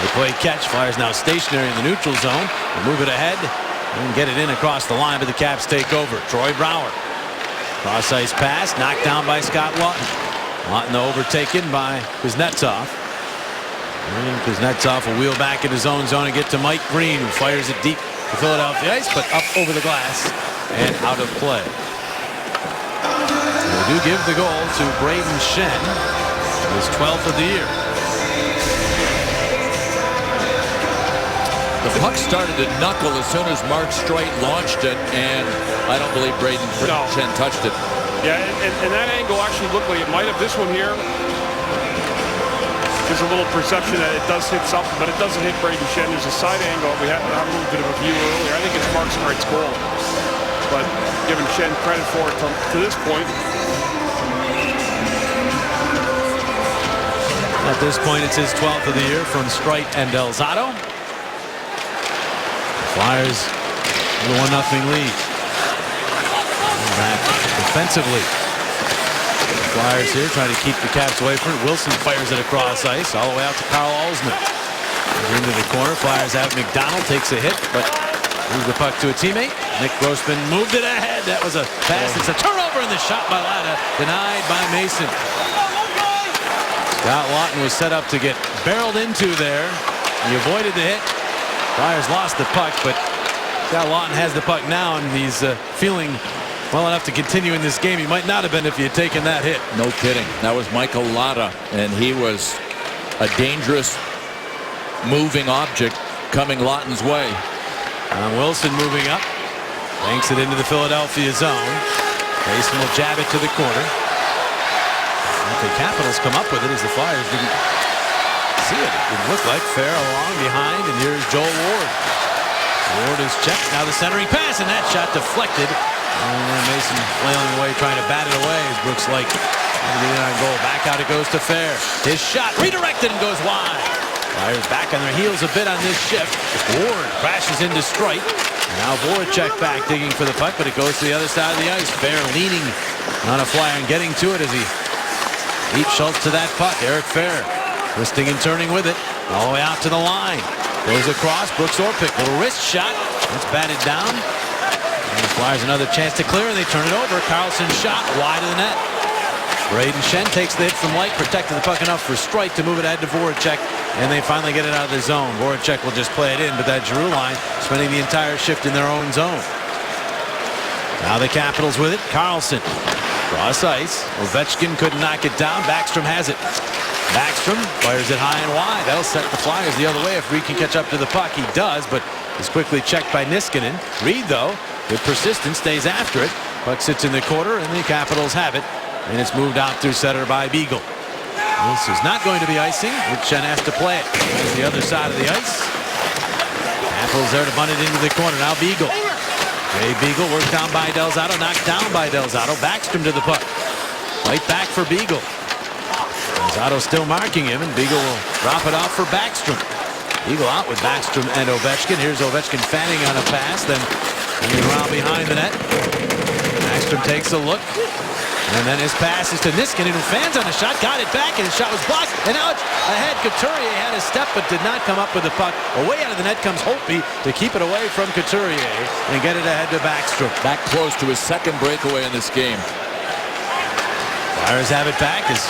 They play catch. Flyers now stationary in the neutral zone. They move it ahead and get it in across the line, but the Caps take over. Troy Brouwer. Cross ice pass knocked down by Scott Laughton. Laughton overtaken by Kuznetsov. And Kuznetsov will wheel back in his own zone and get to Mike Green, who fires it deep to Philadelphia ice, but up over the glass and out of play. They do give the goal to Braden Schenn, his 12th of the year. The puck started to knuckle as soon as Mark Streit launched it, and I don't believe Braden Schenn touched it. Yeah, and that angle actually looked like it might have. This one here, there's a little perception that it does hit something, but it doesn't hit Braden Schenn. There's a side angle. We had a little bit of a view earlier. I think it's Mark Streit's goal, but giving Schenn credit for it to this point. At this point, it's his 12th of the year from Streit and Delzato. Flyers with a 1-0 lead. Back defensively. The Flyers here trying to keep the Caps away from it. Wilson fires it across ice all the way out to Carl Alsman. Into the corner. Flyers out. McDonald takes a hit, but moves the puck to a teammate. Nick Grossman moved it ahead. That was a pass. It's a turnover, and the shot by Latta denied by Mason. Scott Laughton was set up to get barreled into there. He avoided the hit. Flyers lost the puck, but Scott Laughton has the puck now, and he's feeling well enough to continue in this game. He might not have been if he had taken that hit. No kidding. That was Michael Latta, and he was a dangerous moving object coming Laughton's way. Wilson moving up. Banks it into the Philadelphia zone. Mason will jab it to the corner. The Capitals come up with it as the Flyers didn't see it. It didn't look like. Fair along behind, and here's Joel Ward. Ward is checked. Now the centering pass, and that shot deflected. And then Mason flailing away, trying to bat it away as Brooks Lake trying to get it on goal. Back out it goes to Fair. His shot redirected and goes wide. Flyers back on their heels a bit on this shift. Ward crashes into Streit. Now Voracek back digging for the puck, but it goes to the other side of the ice. Fair leaning on a Flyer and getting to it as he beats Schultz to that puck. Eric Fair twisting and turning with it all the way out to the line. Goes across. Brooks Orpik, little wrist shot. It's batted down. And the Flyers another chance to clear, and they turn it over. Carlson's shot wide of the net. Braden Schenn takes the hit from Light, protected the puck enough for Streit to move it ahead to Voracek, and they finally get it out of the zone. Voracek will just play it in, but that Giroux line spending the entire shift in their own zone. Now the Capitals with it. Carlson cross ice. Ovechkin couldn't knock it down. Backstrom has it. Backstrom fires it high and wide. That'll set the Flyers the other way if Reed can catch up to the puck. He does, but is quickly checked by Niskanen. Reed, though, with persistence, stays after it. Puck sits in the corner, and the Capitals have it. And it's moved out through center by Beagle. This is not going to be icing. Schenn has to play it. That's the other side of the ice. Capitals there to bunt it into the corner. Now Beagle. Jay Beagle worked down by Delzato. Knocked down by Delzato. Backstrom to the puck. Right back for Beagle. Delzato still marking him, and Beagle will drop it off for Backstrom. Beagle out with Backstrom and Ovechkin. Here's Ovechkin fanning on a pass, then moving around behind the net. Backstrom takes a look. And then his pass is to Niskanen, who fans on the shot, got it back, and his shot was blocked. And now it's ahead. Couturier had a step, but did not come up with the puck. Away out of the net comes Holtby to keep it away from Couturier and get it ahead to Backstrom. Back close to his second breakaway in this game. Flyers have it back as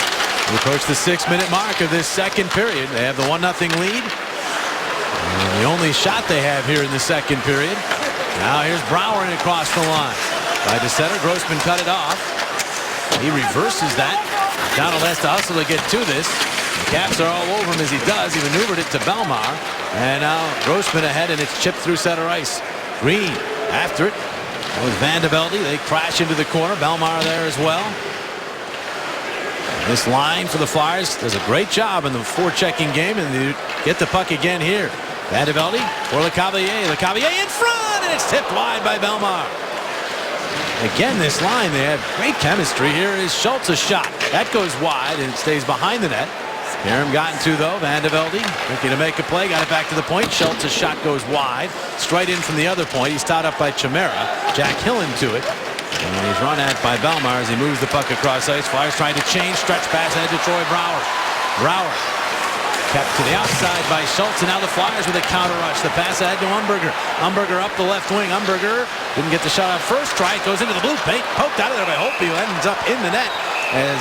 we approach the 6-minute mark of this second period. They have the 1-0 lead. And the only shot they have here in the second period. Now here's Brouwer in across the line. By DeSetter, Grossman cut it off. He reverses that. Donald has to hustle to get to this. The Caps are all over him as he does. He maneuvered it to Belmar. And now Grossman ahead, and it's chipped through center ice. Green after it. With Van de Velde, they crash into the corner. Belmar there as well. This line for the Flyers does a great job in the forechecking game, and they get the puck again here. Van de Velde for Lecavalier. Lecavalier in front, and it's tipped wide by Belmar. Again, this line, they have great chemistry. Here is Schultz's shot. That goes wide, and it stays behind the net. Karam gotten to, though. Van de Velde looking to make a play. Got it back to the point. Schultz's shot goes wide. Straight in from the other point. He's tied up by Chimera. Jack Hill into it. And he's run at by Belmar as he moves the puck across ice. Flyers trying to change. Stretch pass ahead to Troy Brouwer. Brouwer kept to the outside by Schultz. And now the Flyers with a counter rush. The pass ahead to Umberger. Umberger up the left wing. Umberger didn't get the shot out first try. It goes into the blue paint. Poked out of there by Holtby, who ends up in the net as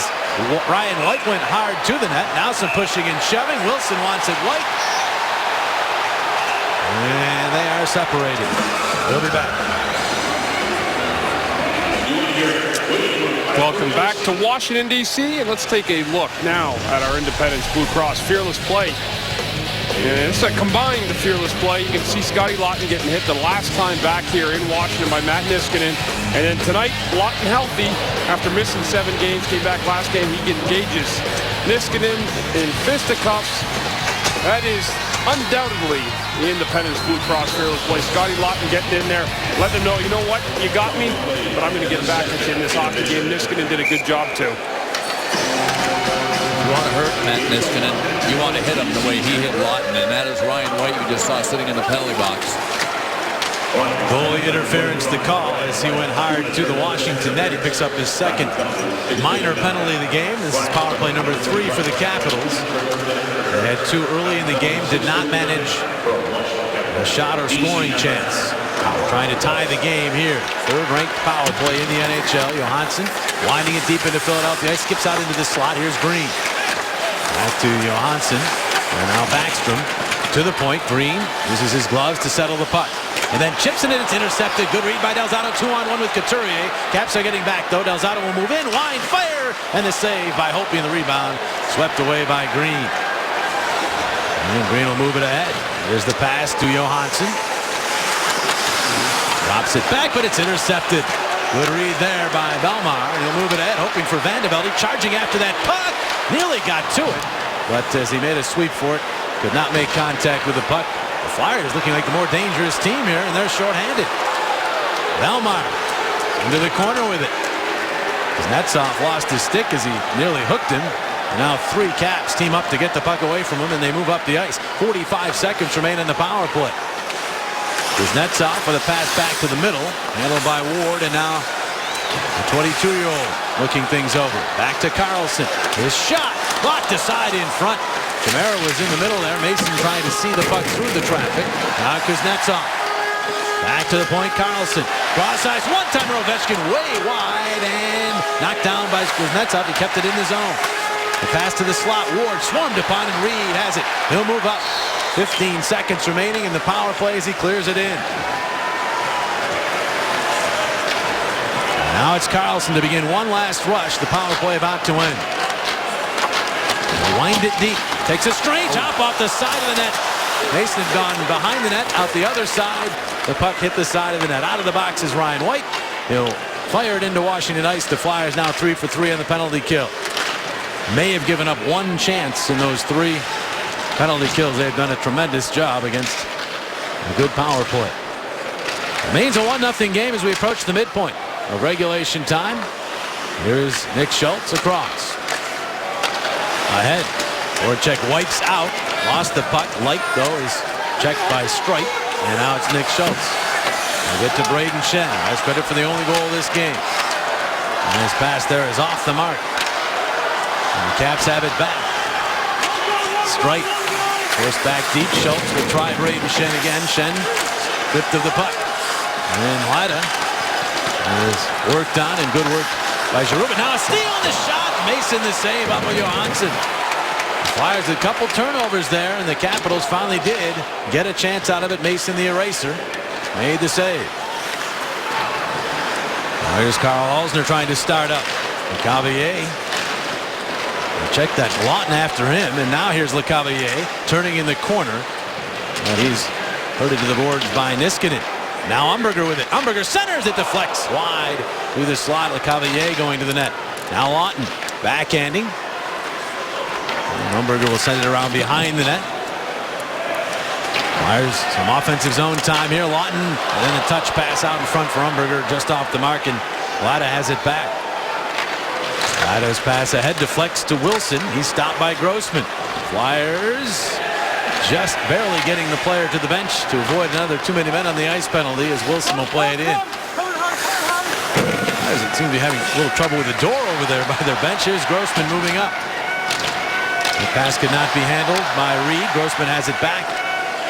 Ryan White went hard to the net. Now some pushing and shoving. Wilson wants it White. And they are separated. We'll be back. Welcome back to Washington, D.C. And let's take a look now at our Independence Blue Cross Fearless Play. And it's a combined Fearless Play. You can see Scotty Laughton getting hit the last time back here in Washington by Matt Niskanen. And then tonight, Laughton healthy after missing 7 games. Came back last game. He engages Niskanen in fisticuffs. That is undoubtedly the Independence Blue Cross Fearless Play. Scotty Laughton getting in there, letting them know, you know what, you got me, but I'm going to get back at you in this hockey game. Niskanen did a good job too. You want to hurt Matt Niskanen, you want to hit him the way he hit Laughton, and that is Ryan White you just saw sitting in the penalty box. Goalie interference to call as he went hard to the Washington net. He picks up his second minor penalty of the game. This is power play number 3 for the Capitals. They had 2 early in the game, did not manage a shot or scoring chance. Trying to tie the game here. 3rd-ranked power play in the NHL. Johansson winding it deep into Philadelphia. He skips out into the slot. Here's Green. Back to Johansson. And now Backstrom to the point. Green uses his gloves to settle the puck. And then chips in it. It's intercepted. Good read by Delzato. 2-on-1 with Couturier. Caps are getting back, though. Delzato will move in. Wide fire. And the save by Holtby, and the rebound swept away by Green. And Green will move it ahead. There's the pass to Johansson. Drops it back, but it's intercepted. Good read there by Belmar. He'll move it ahead, hoping for Van de Velde. Charging after that puck. Nearly got to it. But as he made a sweep for it, could not make contact with the puck. The Flyers looking like the more dangerous team here, and they're shorthanded. Belmar into the corner with it. Kuznetsov lost his stick as he nearly hooked him. And now 3 Caps team up to get the puck away from him, and they move up the ice. 45 seconds remain in the power play. Kuznetsov for the pass back to the middle, handled by Ward, and now the 22-year-old looking things over. Back to Carlson. His shot blocked aside in front. Chimera was in the middle there. Mason trying to see the puck through the traffic. Now Kuznetsov. Back to the point, Carlson. Cross ice, one-timer Ovechkin way wide and knocked down by Kuznetsov. He kept it in the zone. The pass to the slot. Ward swarmed upon, and Reed has it. He'll move up. 15 seconds remaining in the power play as he clears it in. Now it's Carlson to begin one last rush. The power play about to end. They wind it deep. Takes a strange hop off the side of the net. Mason had gone behind the net, out the other side. The puck hit the side of the net. Out of the box is Ryan White. He'll fire it into Washington ice. The Flyers now 3 for 3 on the penalty kill. May have given up 1 chance in those 3 penalty kills. They've done a tremendous job against a good power play. Remains a 1-0 game as we approach the midpoint of regulation time. Here's Nick Schultz across. Ahead. Voracek wipes out. Lost the puck. Light, though, is checked by Streit. And now it's Nick Schultz. We'll get to Braden Shen. Has credit for the only goal of this game. And his pass there is off the mark. And the Caps have it back. Streit forced back deep. Schultz will try Braden Shen again. Shen stripped of the puck. And then Lida is worked on, and good work by Giroux. Now a steal on the shot. Mason the save up with Johansson. Flyers a couple turnovers there, and the Capitals finally did get a chance out of it. Mason the eraser made the save. Here's Carl Alsner trying to start up. Cavalier Check that. Lawton after him, and now here's LeCavalier turning in the corner. And he's herded to the boards by Niskanen. Now Umberger with it. Umberger centers, it deflects wide through the slot. LeCavalier going to the net. Now Lawton backhanding. And Umberger will send it around behind the net. Flyers some offensive zone time here. Lawton, and then a touch pass out in front for Umberger, just off the mark, and Lada has it back. Lada's pass ahead deflects to Wilson. He's stopped by Grossman. Flyers just barely getting the player to the bench to avoid another too many men on the ice penalty, as Wilson will play it in. Flyers seem to be having a little trouble with the door over there by their bench. Here's Grossman moving up. The pass could not be handled by Reed. Grossman has it back.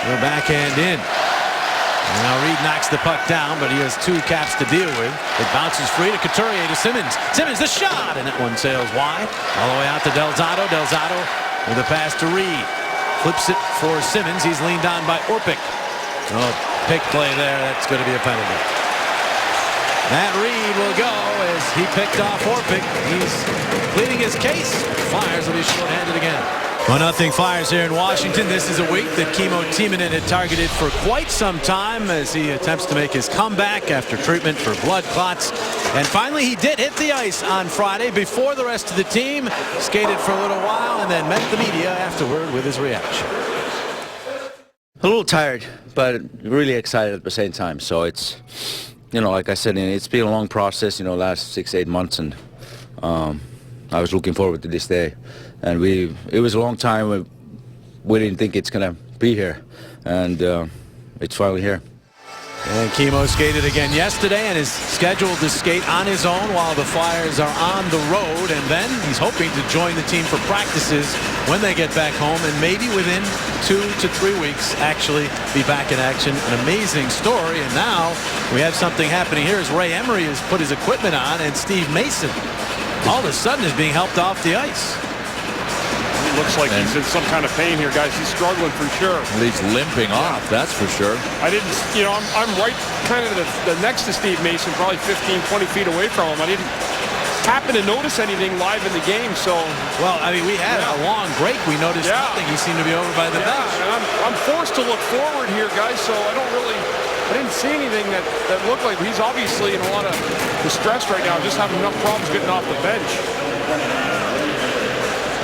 The backhand in. And now Reed knocks the puck down, but he has two caps to deal with. It bounces free to Couturier to Simmons. Simmons the shot, and that one sails wide. All the way out to Del Zotto. Del Zotto with a pass to Reed. Flips it for Simmons. He's leaned on by Orpik. Oh, pick play there. That's going to be a penalty. Matt Reed will go as he picked off Orpik. He's pleading his case. Flyers will be shorthanded again. 1-0 Flyers here in Washington. This is a week that Kimmo Timonen had targeted for quite some time as he attempts to make his comeback after treatment for blood clots. And finally he did hit the ice on Friday before the rest of the team. Skated for a little while and then met the media afterward with his reaction. A little tired, but really excited at the same time. So it's, you know, like I said, it's been a long process, you know, last 6-8 months, and I was looking forward to this day. And it was a long time. We didn't think it's going to be here, and it's finally here. And Kimmo skated again yesterday and is scheduled to skate on his own while the Flyers are on the road. And then he's hoping to join the team for practices when they get back home, and maybe within 2 to 3 weeks actually be back in action. An amazing story. And now we have something happening here as Ray Emery has put his equipment on, and Steve Mason all of a sudden is being helped off the ice. Looks like he's in some kind of pain here, guys. He's struggling for sure. He's limping off, that's for sure. I didn't, you know, I'm right kind of the next to Steve Mason, probably 15, 20 feet away from him. I didn't happen to notice anything live in the game, so. Well, I mean, we had a long break. We noticed nothing. He seemed to be over by the bench. And I'm forced to look forward here, guys, so I didn't see anything that looked like he's obviously in a lot of distress right now, just having enough problems getting off the bench.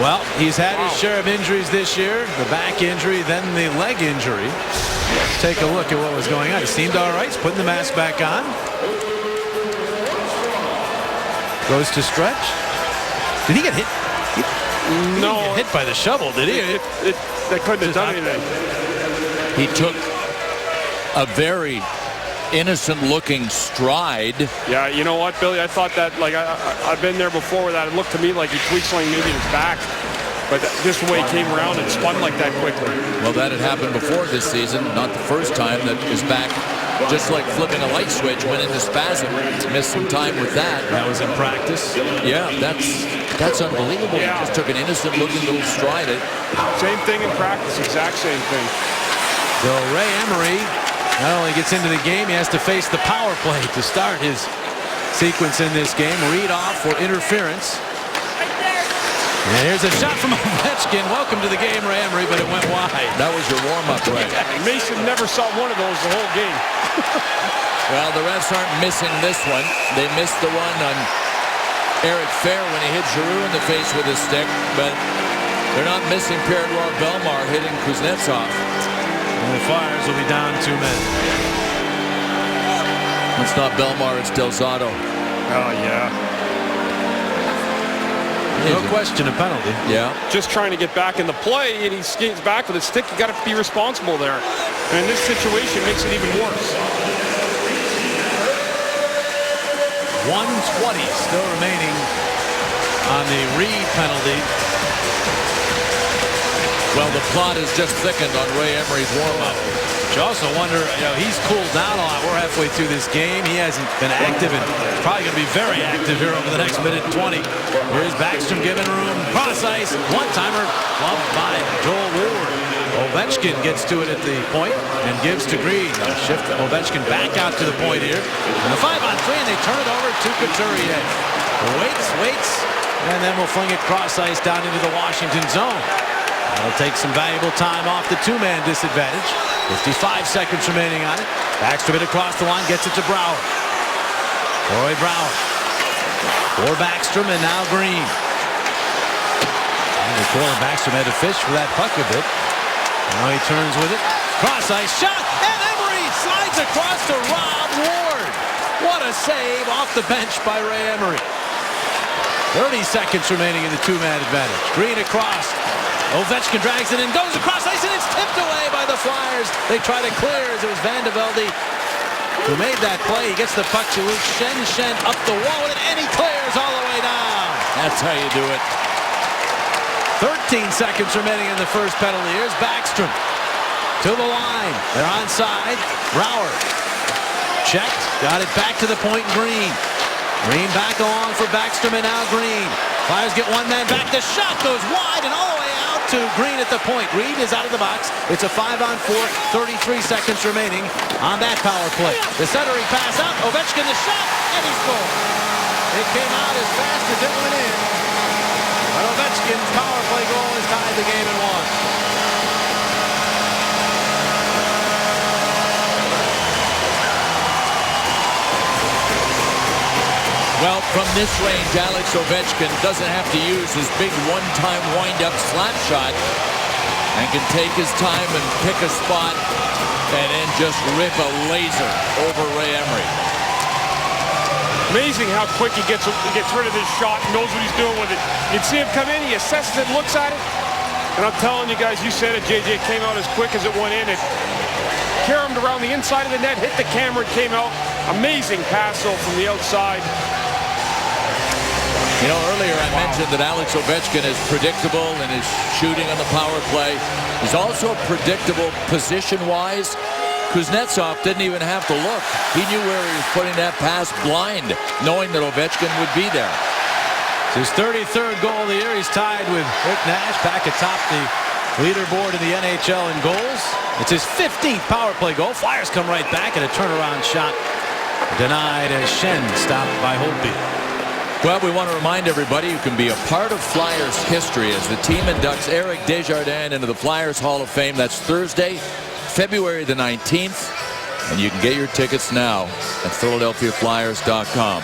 Well, he's had his share of injuries this year. The back injury, then the leg injury. Let's take a look at what was going on. He seemed all right. He's putting the mask back on. Goes to stretch. Did he get hit? No. He get hit by the shovel, did he? They couldn't have done anything. He took a very innocent-looking stride. Yeah, you know what, Billy? I thought that, like, I've been there before with that. It looked to me like he tweaked something maybe in his back. But just the way he came around and spun like that quickly. Well, that had happened before this season. Not the first time that his back, just like flipping a light switch, went into spasm. Missed some time with that. That was in practice. Yeah, that's unbelievable. Yeah. He just took an innocent-looking little stride. Same thing in practice, exact same thing. So Ray Emery not only gets into the game, he has to face the power play to start his sequence in this game. Read off for interference. And here's a shot from Ovechkin. Welcome to the game, Ray Emery, but it went wide. That was your warm-up, Ray. Mason never saw one of those the whole game. Well, the refs aren't missing this one. They missed the one on Eric Fair when he hit Giroux in the face with his stick, but they're not missing Pierre-Edouard Bellemare hitting Kuznetsov. And the Flyers will be down 2 men. It's not Bellemare, it's Del Zotto. Oh, yeah. No question, a penalty. Yeah. Just trying to get back in the play, and he skates back with his stick. You got to be responsible there. And in this situation, makes it even worse. 1:20 still remaining on the Reed penalty. Well, the plot has just thickened on Ray Emery's warm-up. You also wonder, you know, he's cooled down a lot. We're halfway through this game. He hasn't been active, and probably going to be very active here over the next minute 20. Here's Backstrom giving room. Cross ice. One-timer loved by Joel Ward. Ovechkin gets to it at the point and gives to Green. Shift Ovechkin back out to the point here. And the 5-on-3, and they turn it over to Couturier. Waits, And then we'll fling it cross ice down into the Washington zone. That'll take some valuable time off the two-man disadvantage. 55 seconds remaining on it. Backstrom it across the line, gets it to Brouwer. Troy Brouwer. For Backstrom and now Green. And the corner Backstrom had to fish for that puck a bit. Now he turns with it. Cross ice shot. And Emery slides across to Rob Ward. What a save off the bench by Ray Emery. 30 seconds remaining in the two-man advantage. Green across. Ovechkin drags it in, goes across ice, and it's tipped away by the Flyers. They try to clear as it was Van de Velde who made that play. He gets the puck to Luke Shen up the wall with it, and he clears all the way down. That's how you do it. 13 seconds remaining in the first penalty. Here's Backstrom to the line. They're onside. Brouwer checked, got it back to the point. Green back along for Backstrom, and now Green. Flyers get one man back. The shot goes wide and all the way out to Green at the point. Reed is out of the box. It's a 5-on-4, 33 seconds remaining on that power play. The centering pass out. Ovechkin the shot, and he scores. It came out as fast as it went in. But Ovechkin's power play goal has tied the game at 1. Well, from this range, Alex Ovechkin doesn't have to use his big one-time wind-up slap shot and can take his time and pick a spot and then just rip a laser over Ray Emery. Amazing how quick he gets rid of this shot and knows what he's doing with it. You can see him come in, he assesses it, looks at it, and I'm telling you guys, you said it, JJ, it came out as quick as it went in. It caromed around the inside of the net, hit the camera, it came out. Amazing pass, though, from the outside. You know, earlier I mentioned that Alex Ovechkin is predictable in his shooting on the power play. He's also predictable position-wise. Kuznetsov didn't even have to look. He knew where he was putting that pass blind, knowing that Ovechkin would be there. It's his 33rd goal of the year. He's tied with Rick Nash back atop the leaderboard in the NHL in goals. It's his 15th power play goal. Flyers come right back, and a turnaround shot denied as Shen stopped by Holtby. Well, we want to remind everybody you can be a part of Flyers history as the team inducts Eric Desjardins into the Flyers Hall of Fame. That's Thursday, February the 19th. And you can get your tickets now at PhiladelphiaFlyers.com.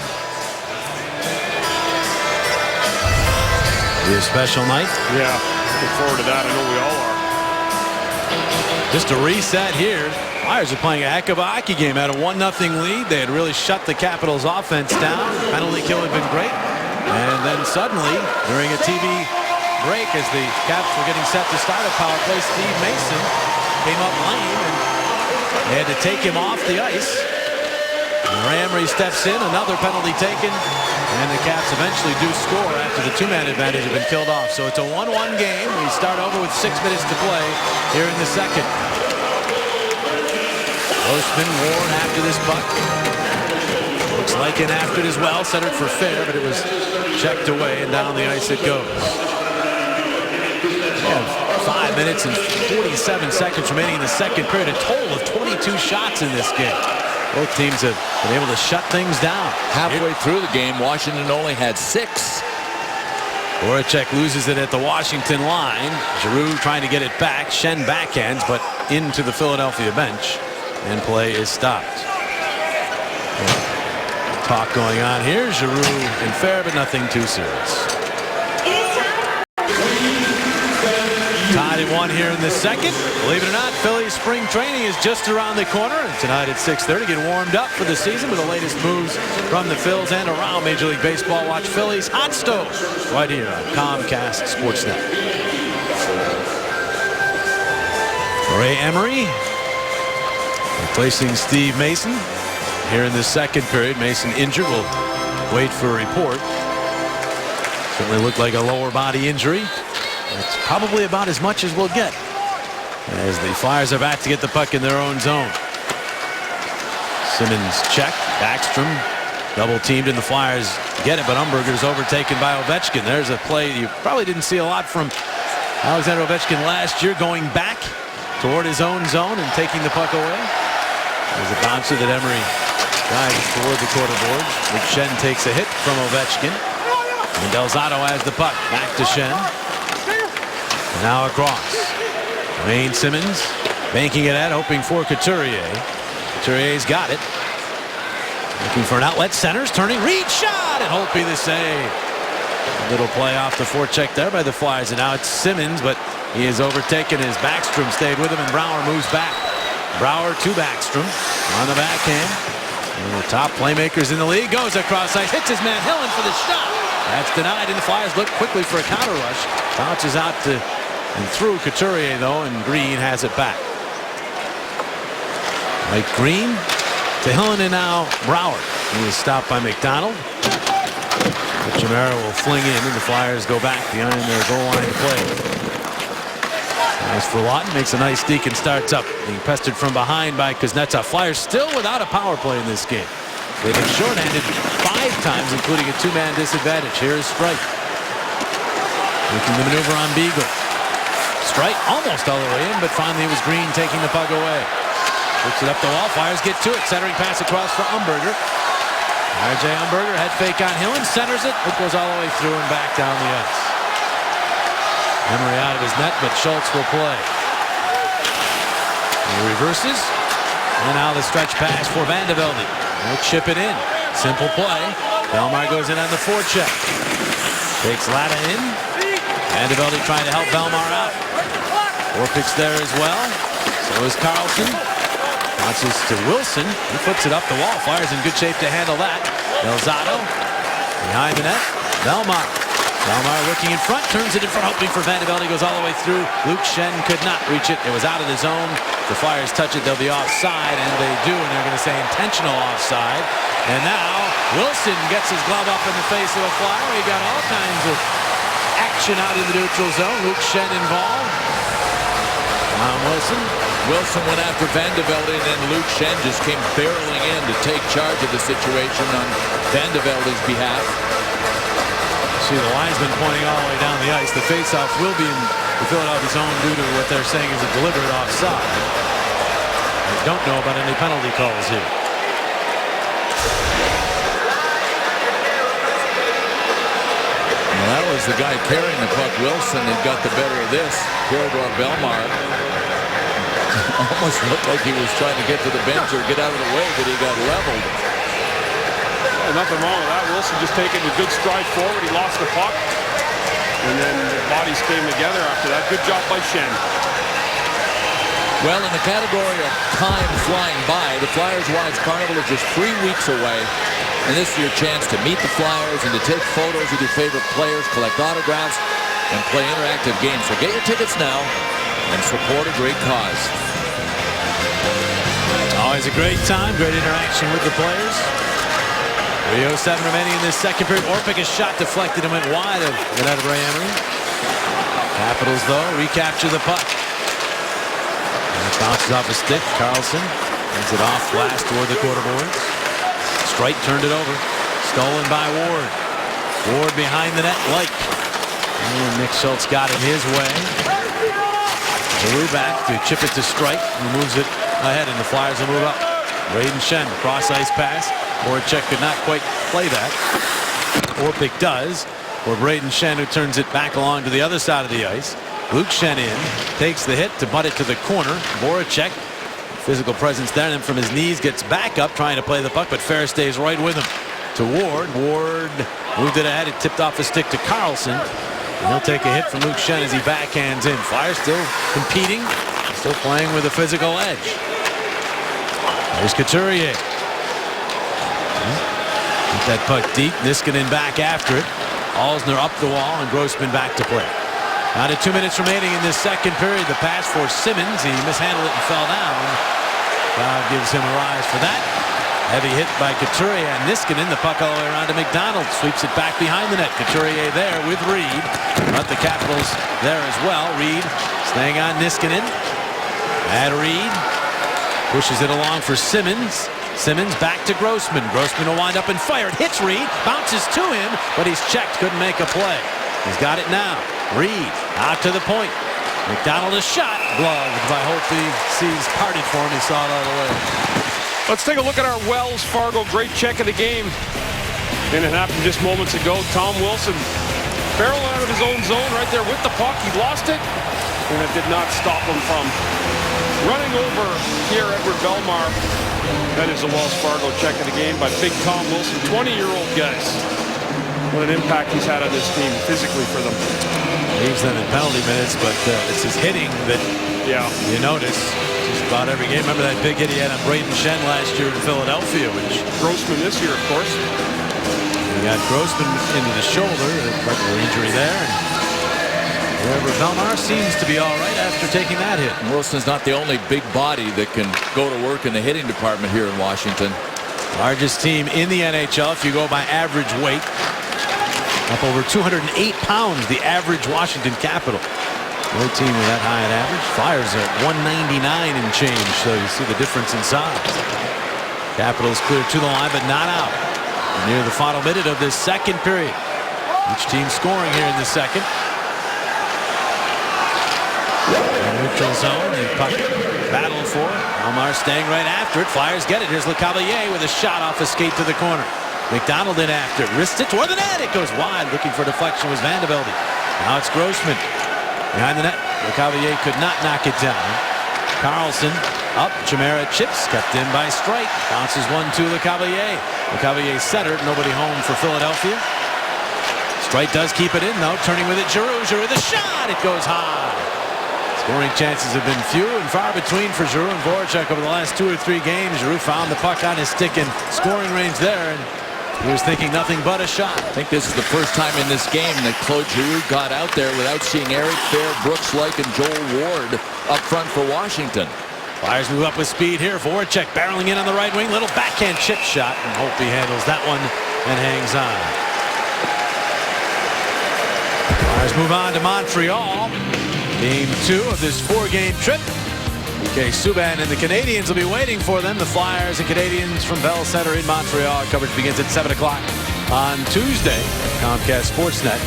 Be a special night. Yeah, look forward to that. I know we all are. Just a reset here. Flyers are playing a heck of a hockey game. Had a 1-0 lead. They had really shut the Capitals' offense down. Penalty kill had been great. And then suddenly, during a TV break, as the Caps were getting set to start a power play, Steve Mason came up lane, and they had to take him off the ice. And Ray Emery steps in, another penalty taken, and the Caps eventually do score after the two-man advantage had been killed off. So it's a 1-1 game. We start over with 6 minutes to play here in the second. Postman Ward after this puck. Looks like an after it as well. Centered for fair, but it was checked away, and down the ice it goes. We have 5 minutes and 47 seconds remaining in the second period. A total of 22 shots in this game. Both teams have been able to shut things down. Halfway through the game, Washington only had 6. Voracek loses it at the Washington line. Giroux trying to get it back. Shen backhands, but into the Philadelphia bench. And play is stopped. Talk going on here. Giroux and fair, but nothing too serious. Tied at 1 here in the second. Believe it or not, Phillies spring training is just around the corner. And tonight at 6:30, get warmed up for the season with the latest moves from the Phils and around Major League Baseball. Watch Phillies Hot Stove right here on Comcast Sportsnet. Ray Emery replacing Steve Mason here in the second period. Mason injured. We'll wait for a report. Certainly looked like a lower body injury. That's probably about as much as we'll get as the Flyers are back to get the puck in their own zone. Simmons check. Backstrom double teamed, and the Flyers get it, but Umberger's overtaken by Ovechkin. There's a play you probably didn't see a lot from Alexander Ovechkin last year, going back toward his own zone and taking the puck away. There's a bouncer that Emery drives toward the quarter boards. Luke Shen takes a hit from Ovechkin. And Delzato has the puck. Back to Schenn. And now across. Wayne Simmons banking it at, hoping for Couturier. Couturier's got it. Looking for an outlet. Centers. Turning. Reed shot. And Holtby the save. A little play off the forecheck there by the Flyers. And now it's Simmons, but he is overtaken as Backstrom stayed with him, and Brouwer moves back. Brouwer to Backstrom on the backhand. One of the top playmakers in the league goes across ice, hits his man Hillen for the shot. That's denied, and the Flyers look quickly for a counter rush. Bounces out to and through Couturier though, and Green has it back. Right, Green to Hillen, and now Brouwer. He is stopped by McDonald. Chimera will fling in, and the Flyers go back behind their goal line to play. Nice for Lawton, makes a nice deke and starts up. Being pestered from behind by Kuznetsov. Flyers still without a power play in this game. They've been shorthanded 5 times, including a 2-man disadvantage. Here is Strike. Making the maneuver on Beagle. Strike almost all the way in, but finally it was Green taking the puck away. Puts it up the wall. Flyers get to it. Centering pass across for Umberger. R.J. Umberger, head fake on Hillen, centers it. It goes all the way through and back down the ice. Emery out of his net, but Schultz will play. He reverses. And now the stretch pass for Van de Velde. He'll chip it in. Simple play. Belmar goes in on the forecheck. Takes Latta in. Van de Velde trying to help Belmar out. Orpik's there as well. So is Carlson. Bounces to Wilson. He flips it up the wall. Flyers in good shape to handle that. Delzato behind the net. Belmar looking in front. Turns it in front, hoping for Van de Velde. Goes all the way through. Luke Schenn could not reach it. It was out of the zone. The Flyers touch it. They'll be offside, and they do, and they're going to say intentional offside. And now Wilson gets his glove up in the face of a Flyer. He got all kinds of action out in the neutral zone. Luke Schenn involved. Wilson went after Van de Velde, and then Luke Schenn just came barreling in to take charge of the situation on Van de Velde's behalf. See the linesman pointing all the way down the ice. The faceoff will be in the Philadelphia zone due to what they're saying is a deliberate offside. I don't know about any penalty calls here. Well, that was the guy carrying the puck. Wilson had got the better of this. Theodore Belmar almost looked like he was trying to get to the bench or get out of the way, but he got leveled. Nothing wrong with that. Wilson just taking a good stride forward. He lost the puck, and then the bodies came together after that. Good job by Schenn. Well, in the category of time flying by, the Flyers Wives Carnival is just 3 weeks away. And this is your chance to meet the Flyers and to take photos with your favorite players, collect autographs, and play interactive games. So get your tickets now and support a great cause. Always a great time, great interaction with the players. 3:07 remaining in this second period. Orpik, a shot deflected and went wide of the net of Ray Emery. Capitals, though, recapture the puck. And it bounces off a stick. Carlson hands it off last toward the quarter boards. Strike turned it over. Stolen by Ward. Ward behind the net, like. And Nick Schultz got it his way. Giroux back to chip it to Strike. He moves it ahead, and the Flyers will move up. Braden Schenn, cross ice pass. Voracek could not quite play that. Orpik does. For Braden Schenn, who turns it back along to the other side of the ice. Luke Schenn in, takes the hit to butt it to the corner. Voracek, physical presence there, and then from his knees gets back up trying to play the puck, but Fair stays right with him. To Ward. Ward moved it ahead. It tipped off the stick to Carlson. And he'll take a hit from Luke Schenn as he backhands in. Flyers still competing, still playing with a physical edge. There's Couturier. Get that puck deep. Niskanen back after it. Alsner up the wall, and Grossman back to play. Now to 2 minutes remaining in this second period. The pass for Simmons. He mishandled it and fell down. Crowd gives him a rise for that. Heavy hit by Couturier and Niskanen. The puck all the way around to McDonald. Sweeps it back behind the net. Couturier there with Reed. But the Capitals there as well. Reed staying on Niskanen. And Reed pushes it along for Simmons. Simmons back to Grossman. Grossman will wind up and fire. It hits Reed. Bounces to him, but he's checked. Couldn't make a play. He's got it now. Reed out to the point. McDonald a shot. Gloved by Holtby. Sees parted for him. He saw it all the way. Let's take a look at our Wells Fargo great check of the game. And it happened just moments ago. Tom Wilson barreling out of his own zone right there with the puck. He lost it, and it did not stop him from running over here Edward Bellemare. That is a Wells Fargo check of the game by big Tom Wilson. 20-year-old guys. What an impact he's had on this team physically for them. Leaves them in penalty minutes, but it's his hitting that you notice just about every game. Remember that big hit he had on Braden Shen last year in Philadelphia, which Grossman this year, of course. He got Grossman into the shoulder, a regular injury there. And Bellemare seems to be all right after taking that hit. Wilson's not the only big body that can go to work in the hitting department here in Washington. Largest team in the NHL if you go by average weight. Up over 208 pounds, the average Washington Capital. No team with that high an average. Flyers are 199 and change, so you see the difference in size. Capitals clear to the line, but not out. Near the final minute of this second period. Each team scoring here in the second. Neutral zone, and puck battle for it. Bellemare staying right after it. Flyers get it. Here's Lecavalier with a shot off a skate to the corner. McDonald in after it. Wrists it toward the net. It goes wide. Looking for deflection was Vandevelde. Now it's Grossman. Behind the net. Lecavalier could not knock it down. Carlson up. Chimera chips. Kept in by Streit. Bounces 1-2 Lecavalier. Lecavalier centered. Nobody home for Philadelphia. Streit does keep it in though. Turning with it. Giroux. Giroux the shot. It goes high. Scoring chances have been few and far between for Giroux and Voracek over the last 2 or 3 games. Giroux found the puck on his stick in scoring range there, and he was thinking nothing but a shot. I think this is the first time in this game that Claude Giroux got out there without seeing Eric Fehr, Brooks Laich, and Joel Ward up front for Washington. Flyers move up with speed here. Voracek barreling in on the right wing. Little backhand chip shot, and Holtby handles that one and hangs on. Flyers move on to Montreal. Game 2 of this 4-game trip. PK Subban and the Canadiens will be waiting for them. The Flyers and Canadiens from Bell Center in Montreal. Coverage begins at 7 o'clock on Tuesday. Comcast Sportsnet.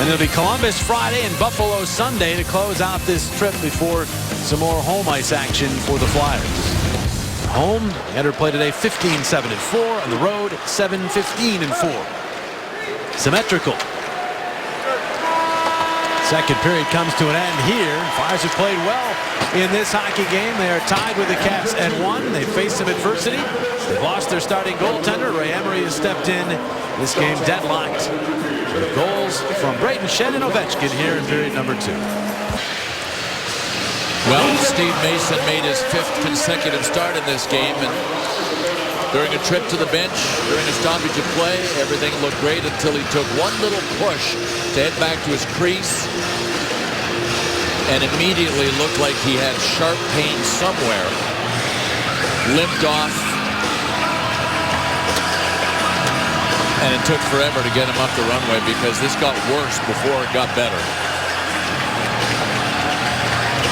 And it'll be Columbus Friday and Buffalo Sunday to close out this trip before some more home ice action for the Flyers. Home, enter play today 15-7-4. On the road 7-15-4. Symmetrical. Second period comes to an end here. Flyers have played well in this hockey game. They are tied with the Caps at 1. They face some adversity. They've lost their starting goaltender. Ray Emery has stepped in. This game deadlocked. With goals from Braden Shen and Ovechkin here in period number 2. Well, Steve Mason made his 5th consecutive start in this game, and during a trip to the bench, during a stoppage of play, everything looked great until he took one little push to head back to his crease, and immediately looked like he had sharp pain somewhere. Limped off, and it took forever to get him up the runway because this got worse before it got better.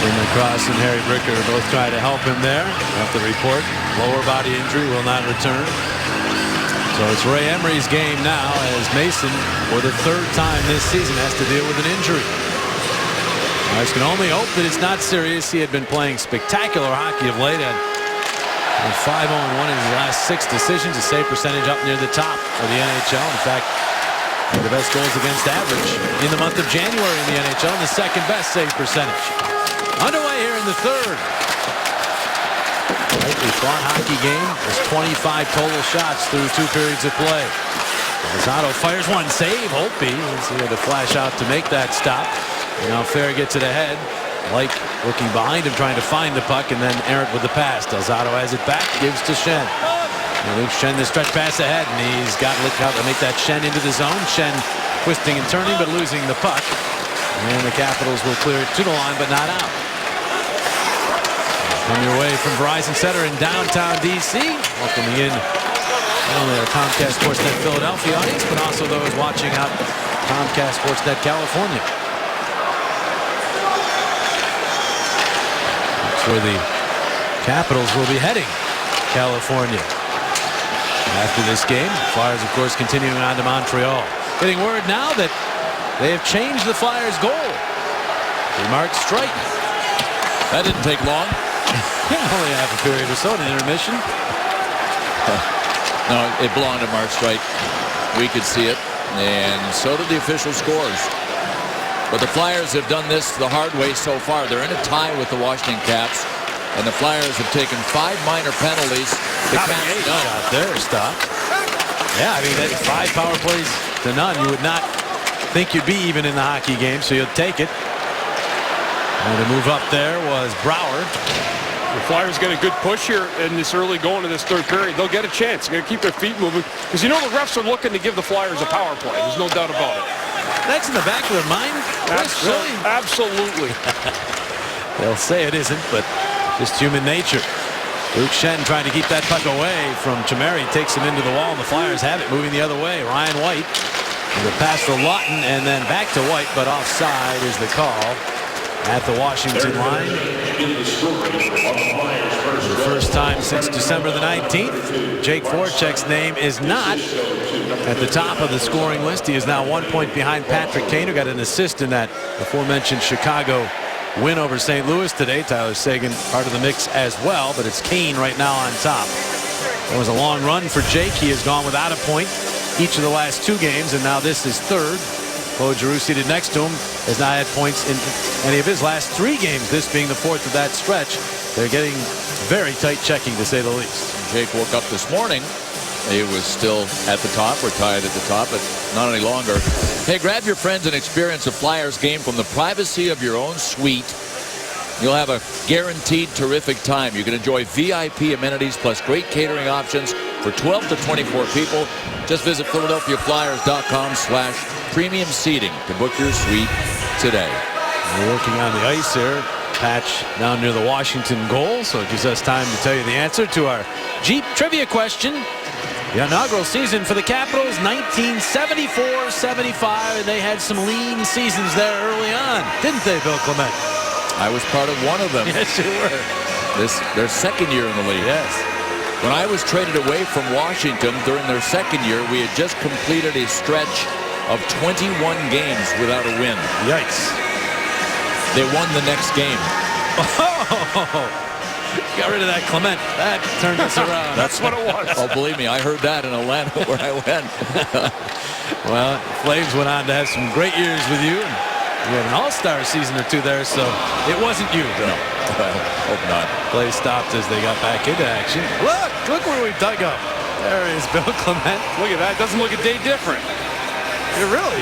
Jim Cross and Harry Bricker both try to help him there. Off the report, lower body injury, will not return. So it's Ray Emery's game now as Mason, for the 3rd time this season, has to deal with an injury. I can only hope that it's not serious. He had been playing spectacular hockey of late, and 5-0-1 in his last 6 decisions. A save percentage up near the top of the NHL. In fact, the best goals against average in the month of January in the NHL, and the 2nd best save percentage. Underway here in the 3rd. Tightly fought hockey game. There's 25 total shots through 2 periods of play. Lozado fires one. Save. Holtby. He had to flash out to make that stop. And now Fehr gets it ahead. Like looking behind him, trying to find the puck, and then errant with the pass. Delzato has it back. Gives to Shen. And leaves Shen the stretch pass ahead, and he's got to look out to make that Shen into the zone. Shen twisting and turning, but losing the puck. And the Capitals will clear it to the line, but not out. Come your way from Verizon Center in downtown D.C. Welcoming in not only our Comcast Sportsnet Philadelphia audience, but also those watching out Comcast Sportsnet California. That's where the Capitals will be heading, California. After this game, Flyers, of course, continuing on to Montreal. Getting word now that they have changed the Flyers' goal. Mark Streit. That didn't take long. Only half a period or so, an intermission. No, it belonged to Mark Streit. we could see it, and so did the official scores. But the Flyers have done this the hard way so far. They're in a tie with the Washington Caps, and the Flyers have taken 5 minor penalties. The Caps none. Out there, stop. Yeah, I mean, that's 5 power plays to none. You would not think you'd be even in the hockey game, so you'll take it. And the move up there was Brouwer. The Flyers get a good push here in this early going to this third period. They'll get a chance. They're going to keep their feet moving because you know the refs are looking to give the Flyers a power play. There's no doubt about it. That's in the back of their mind. Really? Absolutely. They'll say it isn't, but just human nature. Luke Shen trying to keep that puck away from Chimeri. Takes him into the wall, and the Flyers have it moving the other way. Ryan White with a pass to Lawton and then back to White, but offside is the call at the Washington line. For the first time since December the 19th, Jake Voracek's name is not at the top of the scoring list. He is now 1 point behind Patrick Kane, who got an assist in that aforementioned Chicago win over St. Louis today. Tyler Seguin part of the mix as well, but it's Kane right now on top. It was a long run for Jake. He has gone without a point each of the last 2 games, and now this is third. Claude Giroux seated next to him has not had points in any of his last 3 games, this being the 4th of that stretch. They're getting very tight checking, to say the least. Jake woke up this morning. He was still at the top, or tied at the top, but not any longer. Hey, grab your friends and experience a Flyers game from the privacy of your own suite. You'll have a guaranteed terrific time. You can enjoy VIP amenities plus great catering options for 12 to 24 people. Just visit PhiladelphiaFlyers.com/premium seating to book your suite today. We're working on the ice here. Patch down near the Washington goal, so it gives us time to tell you the answer to our Jeep trivia question. The inaugural season for the Capitals, 1974-75, and they had some lean seasons there early on, didn't they, Bill Clement? I was part of one of them. Yes, you were. Their second year in the league. Yes. When I was traded away from Washington during their second year, we had just completed a stretch of 21 games without a win. Yikes. They won the next game. Oh, got rid of that Clement. That turned us around. That's what it was. Oh, believe me, I heard that in Atlanta where I went. Well, Flames went on to have some great years with you. You had an all-star season or 2 there, so it wasn't you, Bill. No, well, hope not. Play stopped as they got back into action. Look where we dug up. There is Bill Clement. Look at that. Doesn't look a day different. It really.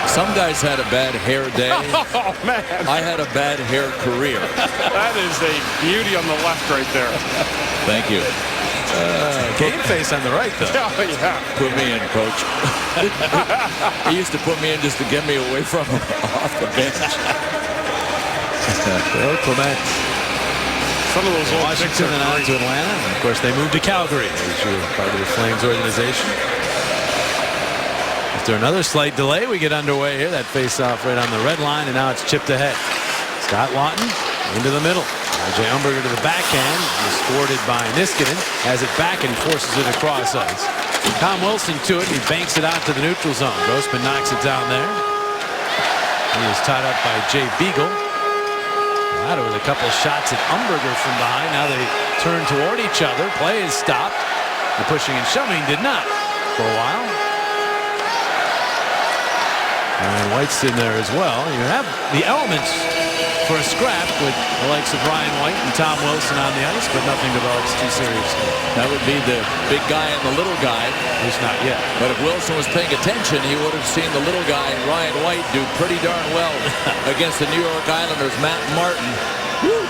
Some guys had a bad hair day. Oh, man. I had a bad hair career. That is a beauty on the left right there. Thank you. Game face on the right, though. Oh, yeah. Put me in, coach. He used to put me in just to get me away from him off the bench. Bill Clement. Some of those old Washington and on to Atlanta. And of course, they moved to Calgary, as you were part of the Flames organization. After another slight delay, we get underway here. That face-off right on the red line, and now it's chipped ahead. Scott Laughton into the middle. R.J. Umberger to the backhand. Is thwarted by Niskanen. Has it back and forces it across ice. Tom Wilson to it. He banks it out to the neutral zone. Grossman knocks it down there. He is tied up by Jay Beagle. That was a couple shots at Umberger from behind. Now they turn toward each other. Play is stopped. The pushing and shoving did not for a while. And White's in there as well. You have the elements for a scrap with the likes of Ryan White and Tom Wilson on the ice, but nothing develops too seriously. That would be the big guy and the little guy. At least not yet. But if Wilson was paying attention, he would have seen the little guy, Ryan White, do pretty darn well against the New York Islanders' Matt Martin. Woo.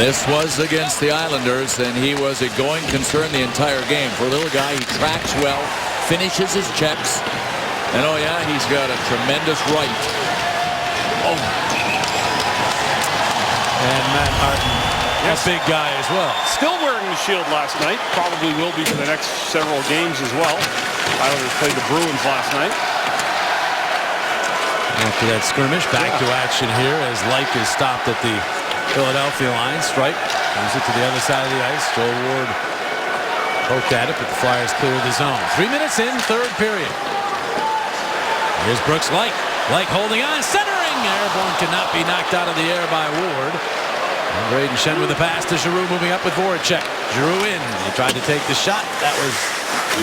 This was against the Islanders, and he was a going concern the entire game. For a little guy, he tracks well, finishes his checks, and oh yeah, he's got a tremendous right. Oh. And Matt Martin, a big guy as well. Still wearing the shield last night. Probably will be for the next several games as well. Islanders played the Bruins last night. After that skirmish, back to action here as Lyke is stopped at the Philadelphia line. Strike moves it to the other side of the ice. Joel Ward poked at it, but the Flyers clear the zone. 3 minutes in, third period. Here's Brooks Lyke. Lyke holding on, centering. Airborne cannot be knocked out of the air by Ward. And Braden Shen with the pass to Giroux, moving up with Voracek. Giroux in. He tried to take the shot. That was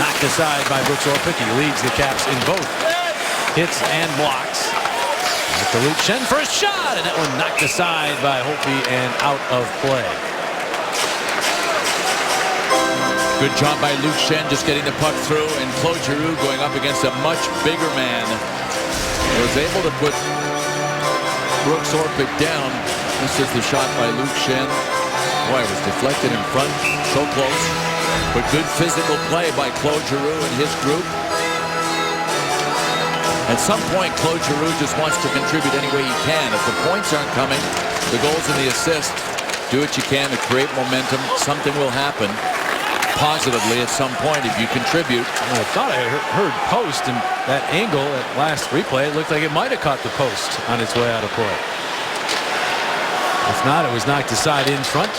knocked aside by Brooks Orpik. He leads the Caps in both hits and blocks. Back to Luke Shen for a shot, and that one knocked aside by Holtby and out of play. Good job by Luke Shen just getting the puck through, and Claude Giroux going up against a much bigger man. He was able to put Brooks Orpik down. This is the shot by Luke Shen. Boy, it was deflected in front, so close. But good physical play by Claude Giroux and his group. At some point, Claude Giroux just wants to contribute any way he can. If the points aren't coming, the goals and the assists, do what you can to create momentum. Something will happen positively at some point if you contribute. I thought I heard post, and that angle at last replay, it looked like it might have caught the post on its way out of play. If not, it was knocked aside in front.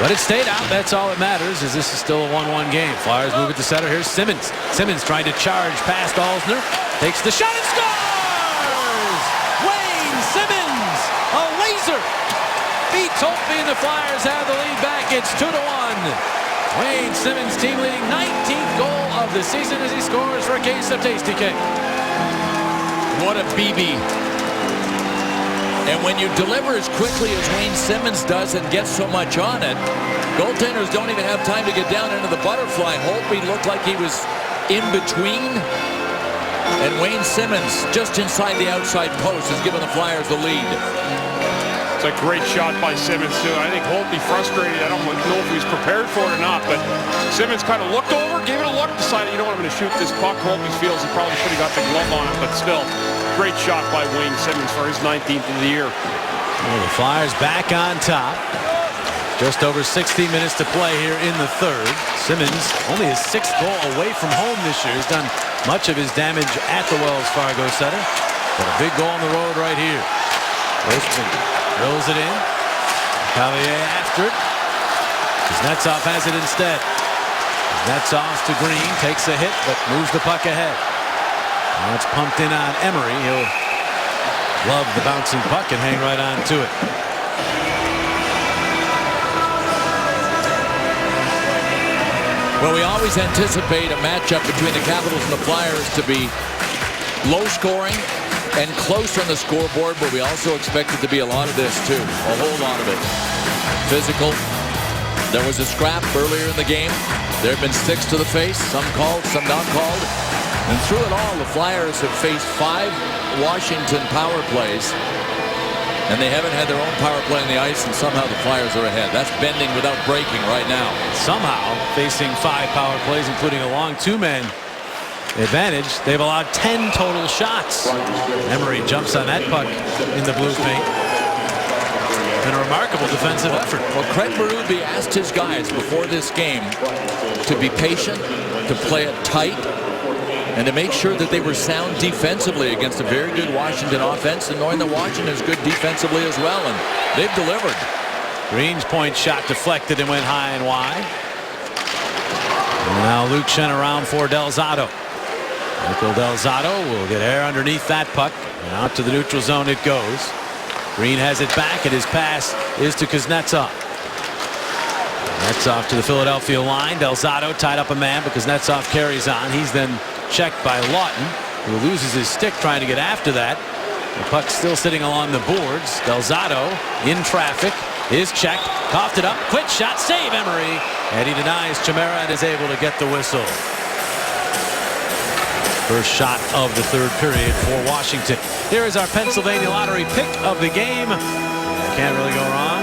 But it stayed out. That's all that matters, as this is still a 1-1 game. Flyers move it to center. Here's Simmons. Simmons trying to charge past Alzner. Takes the shot and scores! Wayne Simmons, a laser. Beats Holtby, and the Flyers have the lead back. It's 2-1. Wayne Simmons, team leading 19th goal of the season as he scores for a case of Tasty Cake. What a BB. And when you deliver as quickly as Wayne Simmons does and gets so much on it, goaltenders don't even have time to get down into the butterfly. Holtby looked like he was in between. And Wayne Simmons, just inside the outside post, has given the Flyers the lead. It's a great shot by Simmons, too. I think Holtby frustrated. I don't know if he was prepared for it or not, but Simmons kind of looked over, gave it a look, decided, you know what, I'm going to shoot this puck. Holtby feels he probably should have got the glove on it, but still, great shot by Wayne Simmons for his 19th of the year. Well, the Flyers back on top. Just over 60 minutes to play here in the third. Simmons, only his 6th goal away from home this year. He's done much of his damage at the Wells Fargo Center. But a big goal on the road right here. Richmond drills it in. Cavalier after it. Kuznetsov has it instead. Kuznetsov to Green, takes a hit, but moves the puck ahead. Now it's pumped in on Emery. He'll love the bouncing puck and hang right on to it. Well, we always anticipate a matchup between the Capitals and the Flyers to be low scoring and close on the scoreboard, but we also expect it to be a lot of this too, a whole lot of it. Physical. There was a scrap earlier in the game. There have been 6 to the face, some called, some not called. And through it all, the Flyers have faced 5 Washington power plays, and they haven't had their own power play on the ice, and somehow the Flyers are ahead. That's bending without breaking right now. Somehow, facing 5 power plays, including a long 2-man advantage, they've allowed 10 total shots. Emery jumps on that puck in the blue paint. And a remarkable defensive effort. Well, Craig Berube asked his guys before this game to be patient, to play it tight, and to make sure that they were sound defensively against a very good Washington offense, and knowing that Washington is good defensively as well, and they've delivered. Green's point shot deflected and went high and wide. And now Luke Shen around for Del Zotto. Michael Del Zotto will get air underneath that puck, and out to the neutral zone it goes. Green has it back, and his pass is to Kuznetsov. Kuznetsov to the Philadelphia line. Del Zotto tied up a man, but Kuznetsov carries on. He's then checked by Lawton, who loses his stick trying to get after that. The puck's still sitting along the boards. Del Zotto in traffic is checked, coughed it up, quick shot, save Emery, and he denies Chimera and is able to get the whistle. First shot of the third period for Washington. Here is our Pennsylvania Lottery pick of the game. Can't really go wrong.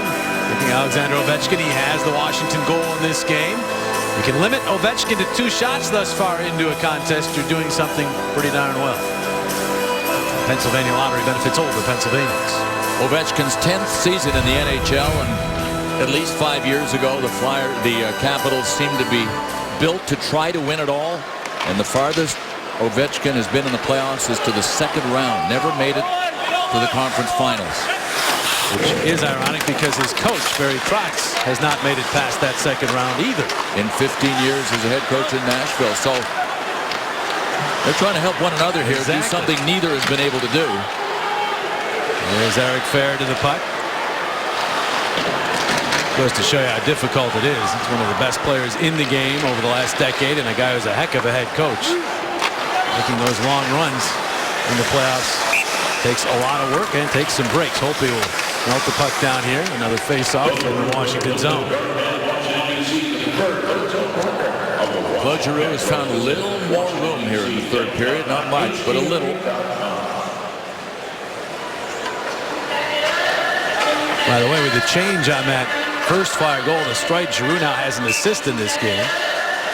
Picking Alexander Ovechkin. He has the Washington goal in this game. You can limit Ovechkin to 2 shots thus far into a contest. You're doing something pretty darn well. Pennsylvania Lottery benefits older Pennsylvanians. Ovechkin's 10th season in the NHL, and at least 5 years ago, the Capitals seemed to be built to try to win it all, and the farthest Ovechkin has been in the playoffs is to the 2nd round. Never made it to the conference finals. Which is ironic because his coach, Barry Trotz, has not made it past that 2nd round either. In 15 years as a head coach in Nashville. So they're trying to help one another here, do something neither has been able to do. There's Eric Fehr to the puck. Goes to show you how difficult it is. It's one of the best players in the game over the last decade, and a guy who's a heck of a head coach. Making those long runs in the playoffs takes a lot of work and takes some breaks. Holtby will melt the puck down here. Another face-off in the Washington zone. Claude Giroux has found a little more room here in the third period. Not much, but a little. By the way, with the change on that first Flyer goal to Streit, Giroux now has an assist in this game,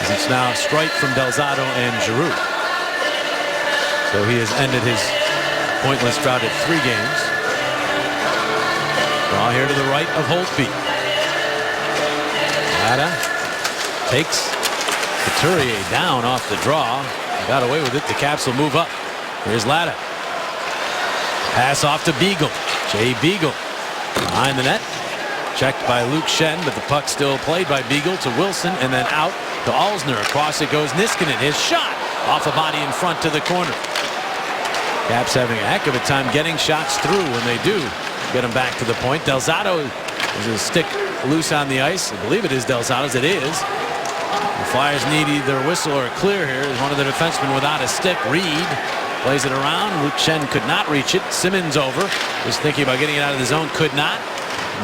as it's now Streit from Delzato and Giroux. So he has ended his pointless drought at 3 games. Draw here to the right of Holtby. Latta takes Couturier down off the draw. Got away with it. The Caps will move up. Here's Latta. Pass off to Beagle. Jay Beagle behind the net. Checked by Luke Schenn, but the puck still played by Beagle to Wilson, and then out to Alzner. Across it goes Niskanen. His shot off a body in front to the corner. Caps having a heck of a time getting shots through when they do get them back to the point. Delzato is a stick loose on the ice. I believe it is Delzato's. It is. The Flyers need either a whistle or a clear here. There's one of the defensemen without a stick. Reed plays it around. Luke Schenn could not reach it. Simmons over. Was thinking about getting it out of the zone. Could not.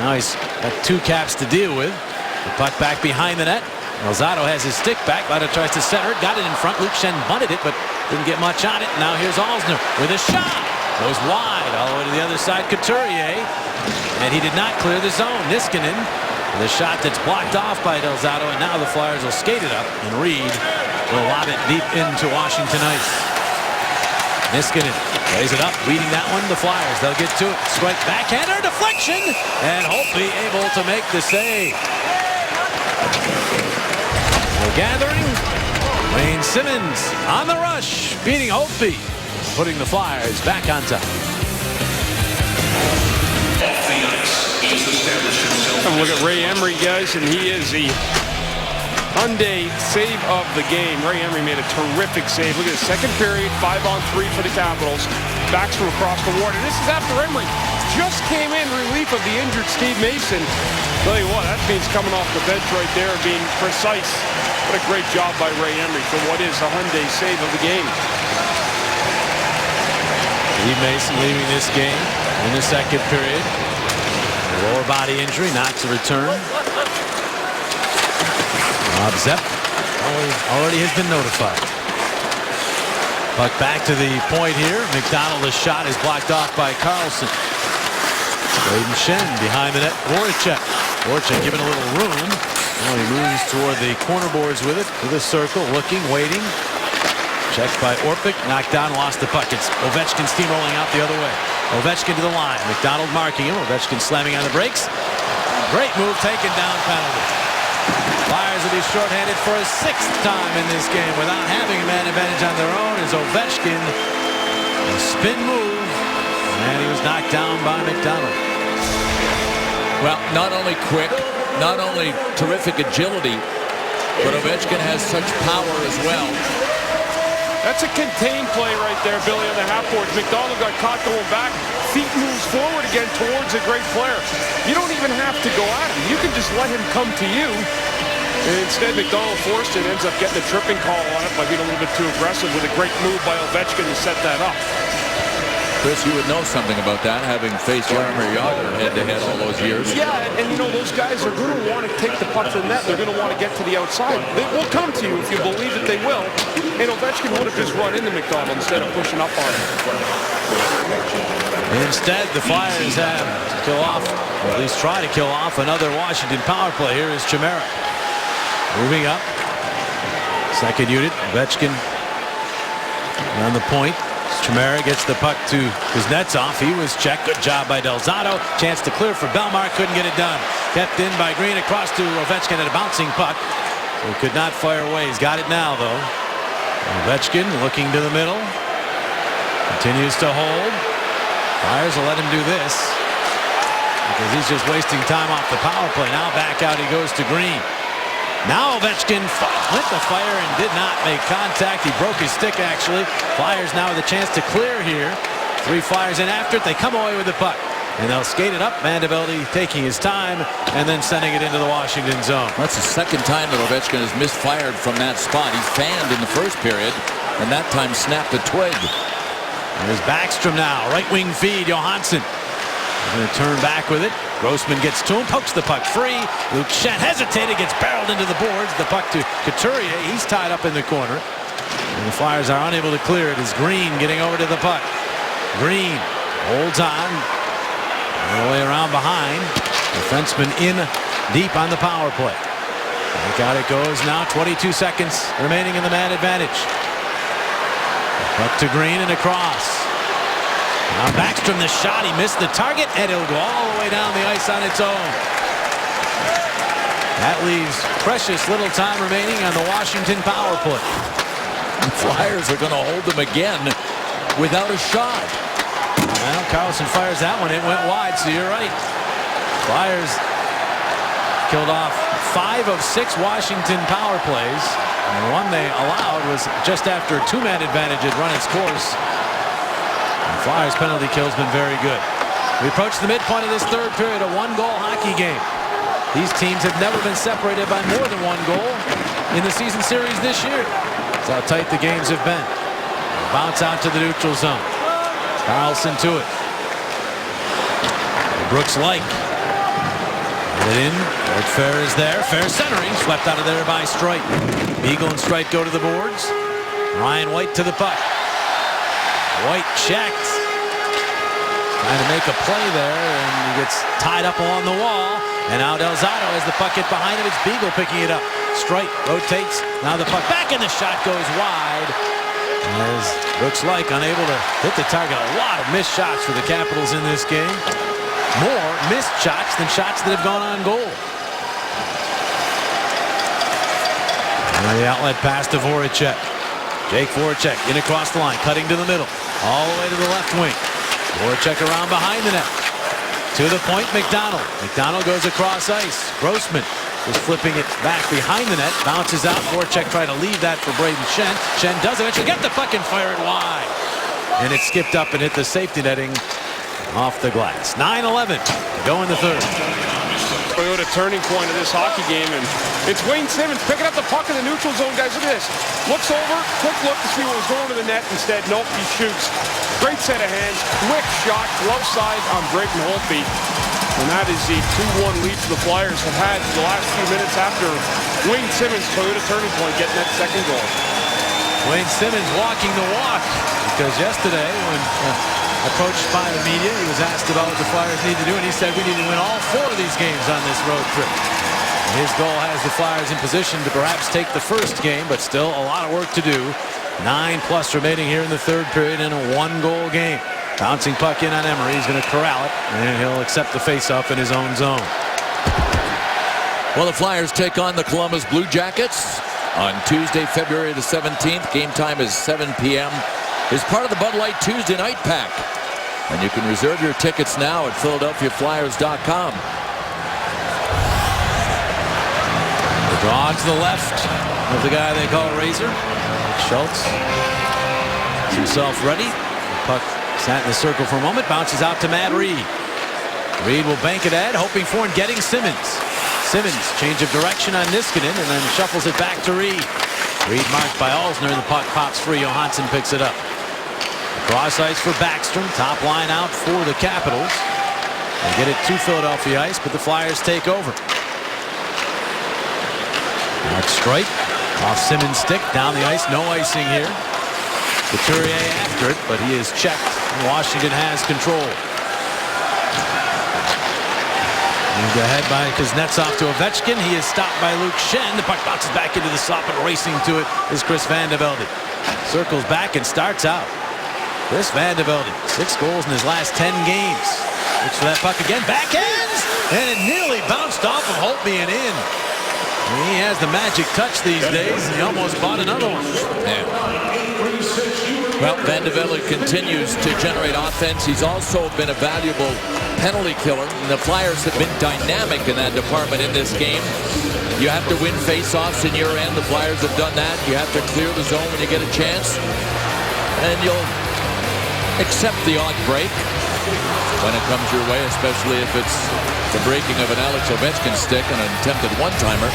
Now he's got 2 Caps to deal with. The puck back behind the net. Delzato has his stick back. Latta tries to center it. Got it in front. Luke Schenn bunted it, but didn't get much on it. Now here's Alzner with a shot. Goes wide all the way to the other side. Couturier. And he did not clear the zone. Niskanen. The shot that's blocked off by Delzato, and now the Flyers will skate it up, and Reed will lob it deep into Washington ice. Niskanen plays it up, leading that one. The Flyers, they'll get to it. Strike backhander, deflection, and Holtby able to make the save. We're gathering. Wayne Simmons on the rush, beating Holtby, putting the Flyers back on top. And look at Ray Emery, guys, and he is the Hyundai save of the game. Ray Emery made a terrific save. Look at the second period, 5-on-3 for the Capitals. Backstrom across the ward, and this is after Emery just came in relief of the injured Steve Mason. Tell you what, that means coming off the bench right there and being precise. What a great job by Ray Emery for what is the Hyundai save of the game. Steve Mason leaving this game in the second period. Lower body injury, not to return. Bob Zepp already has been notified. Puck back to the point here. McDonald, the shot is blocked off by Carlson. Braden Schenn behind the net. Voracek. Voracek given a little room. Now he moves toward the corner boards with it. To the circle, looking, waiting. Checked by Orpik. Knocked down, lost the puck. It's Ovechkin steamrolling out the other way. Ovechkin to the line. McDonald marking him. Ovechkin slamming on the brakes. Great move, taken down, penalty. Flyers will be shorthanded for a 6th time in this game without having a man advantage on their own. Is Ovechkin. A spin move. And he was knocked down by McDonald. Well, not only quick, not only terrific agility, but Ovechkin has such power as well. That's a contained play right there, Billy, on the half boards. McDonald got caught going back. Feet moves forward again towards a great player. You don't even have to go at him. You can just let him come to you. And instead, McDonald forced it, ends up getting a tripping call on it by being a little bit too aggressive with a great move by Ovechkin to set that up. Chris, you would know something about that, having faced Jaromir Jagr head-to-head all those years. Yeah, and you know, those guys are going to want to take the puck to the net. They're going to want to get to the outside. They will come to you if you believe that they will. And Ovechkin would have just run into McDonald instead of pushing up on him. Instead, the Flyers have to kill off, or at least try to kill off, another Washington power play. Here is Chimera. Moving up. Second unit, Ovechkin on the point. Chimera gets the puck to Kuznetsov. He was checked. Good job by Delzato. Chance to clear for Bellemare. Couldn't get it done. Kept in by Green across to Ovechkin at a bouncing puck. So he could not fire away. He's got it now, though. Ovechkin looking to the middle. Continues to hold. Flyers will let him do this because he's just wasting time off the power play. Now back out he goes to Green. Now Ovechkin went to fire and did not make contact. He broke his stick, actually. Flyers now with a chance to clear here. 3 Flyers in after it. They come away with the puck. and they'll skate it up. Vandevelde taking his time and then sending it into the Washington zone. That's the second time that Ovechkin has misfired from that spot. He fanned in the first period, and that time snapped a twig. There's Backstrom now. Right wing feed. Johansson going to turn back with it. Grossman gets to him, pokes the puck free. Luke Schenn hesitated, gets barreled into the boards. The puck to Couturier. He's tied up in the corner. And the Flyers are unable to clear it. As Green getting over to the puck. Green holds on. All the way around behind. Defenseman in deep on the power play. Look out it goes now. 22 seconds remaining in the man advantage. Puck to Green and across. Now Backstrom, the shot, he missed the target, and it'll go all the way down the ice on its own. That leaves precious little time remaining on the Washington power play. The Flyers are going to hold them again without a shot. Well, Carlson fires that one. It went wide, so you're right. Flyers killed off 5 of 6 Washington power plays. And the one they allowed was just after a 2-man advantage had run its course. Flyers penalty kill has been very good. We approach the midpoint of this third period, a 1-goal hockey game. These teams have never been separated by more than 1 goal in the season series this year. That's how tight the games have been. Bounce out to the neutral zone. Carlson to it. Brooks Laich. Get it in. Old Fair is there. Fair centering. Swept out of there by Streit. Beagle and Streit go to the boards. Ryan White to the puck. White checked. Trying to make a play there, and he gets tied up along the wall. And now Delzato has the puck hit behind him. It's Beagle picking it up. Streit rotates. Now the puck back, and the shot goes wide. As Brooks Laich unable to hit the target. A lot of missed shots for the Capitals in this game. More missed shots than shots that have gone on goal. And the outlet pass to Voracek. Jake Voracek in across the line, cutting to the middle, all the way to the left wing. Voracek around behind the net. To the point, McDonald. McDonald goes across ice. Grossman is flipping it back behind the net. Bounces out. Voracek trying to leave that for Brayden Schenn. Schenn does eventually get the puck and fire it wide. And it skipped up and hit the safety netting off the glass. 9-11 to go in the third. Toyota turning point of this hockey game, and it's Wayne Simmons picking up the puck in the neutral zone. Guys, look at this. Looks over, quick look to see what was going to the net. Instead, nope, he shoots. Great set of hands, quick shot, glove side on Braden Holtby. And that is the 2-1 lead the Flyers have had for the last few minutes after Wayne Simmons, Toyota turning point, getting that second goal. Wayne Simmons walking the walk, because yesterday when approached by the media, he was asked about what the Flyers need to do, and he said we need to win all 4 of these games on this road trip. And his goal has the Flyers in position to perhaps take the first game, but still a lot of work to do. 9+ remaining here in the third period in a 1-goal game. Bouncing puck in on Emery. He's going to corral it, and he'll accept the faceoff in his own zone. Well, the Flyers take on the Columbus Blue Jackets on Tuesday, February the 17th. Game time is 7 p.m. It's part of the Bud Light Tuesday Night Pack. And you can reserve your tickets now at PhiladelphiaFlyers.com. The draw to the left of the guy they call Razor. Schultz is himself ready. The puck sat in the circle for a moment. Bounces out to Matt Reed. Reed will bank it at, hoping for and getting Simmons. Simmons, change of direction on Niskanen, and then shuffles it back to Reed. Reed marked by Alzner, and the puck pops free. Johansson picks it up. Cross ice for Backstrom. Top line out for the Capitals. They get it to Philadelphia ice, but the Flyers take over. Mark Streit off Simmons' stick down the ice. No icing here. Couturier after it, but he is checked. Washington has control. Moved ahead by Kuznetsov to Ovechkin. He is stopped by Luke Schenn. The puck bounces back into the slot, but racing to it is Chris Vandevelde. Circles back and starts out. Chris Vandevelde, 6 goals in his last 10 games. Looks for that puck again. Backhands! And it nearly bounced off of Holtby and in. He has the magic touch these days. He almost bought another one. Yeah. Well, Vandevelde continues to generate offense. He's also been a valuable penalty killer. And the Flyers have been dynamic in that department in this game. You have to win face-offs in your end. The Flyers have done that. You have to clear the zone when you get a chance. And you'll accept the odd break. when it comes your way, especially if it's the breaking of an Alex Ovechkin stick on an attempted one-timer.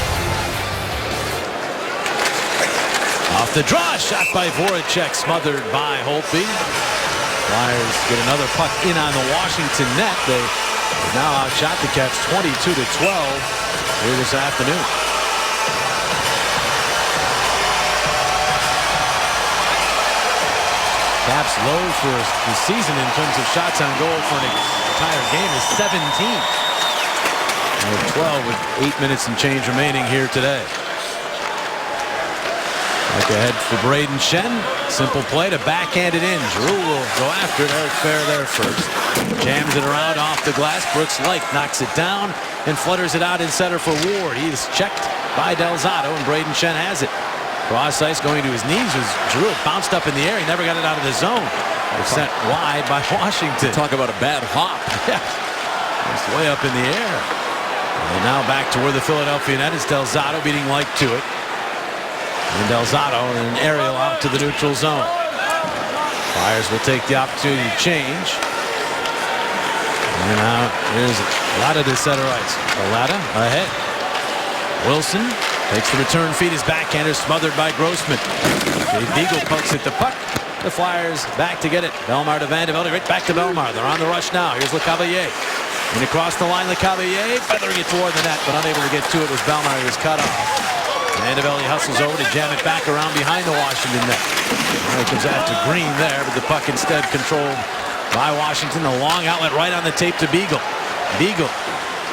Off the draw, shot by Voracek, smothered by Holtby. Flyers get another puck in on the Washington net. They now outshot the Caps 22-12 here this afternoon. Caps low for the season in terms of shots on goal for an entire game is 17. And 12 with 8 minutes and change remaining here today. Look ahead for Braden Shen. Simple play to backhand it in. Giroux will go after it. Eric Fehr there first. Jams it around off the glass. Brooks Laich knocks it down and flutters it out in center for Ward. He is checked by Delzato, and Braden Shen has it. Cross ice going to his knees as Giroux bounced up in the air. He never got it out of the zone. It's sent wide by Washington. Talk about a bad hop. Yeah. It's way up in the air. And now back to where the Philadelphia net is. Delzato beating Laich to it. And Delzato in an aerial out to the neutral zone. Flyers will take the opportunity to change. And now here's Latta to center ice. Latta ahead. Wilson takes the return feed. His backhander smothered by Grossman. Dave Beagle pokes at the puck. The Flyers back to get it. Bellemare to Van de Velde. Right back to Bellemare. They're on the rush now. Here's Lecavalier. And across the line, Lecavalier feathering it toward the net, but unable to get to it as Bellemare was cut off. Van de Velde hustles over to jam it back around behind the Washington net. He comes after Green there, but the puck instead controlled by Washington. The long outlet right on the tape to Beagle. Beagle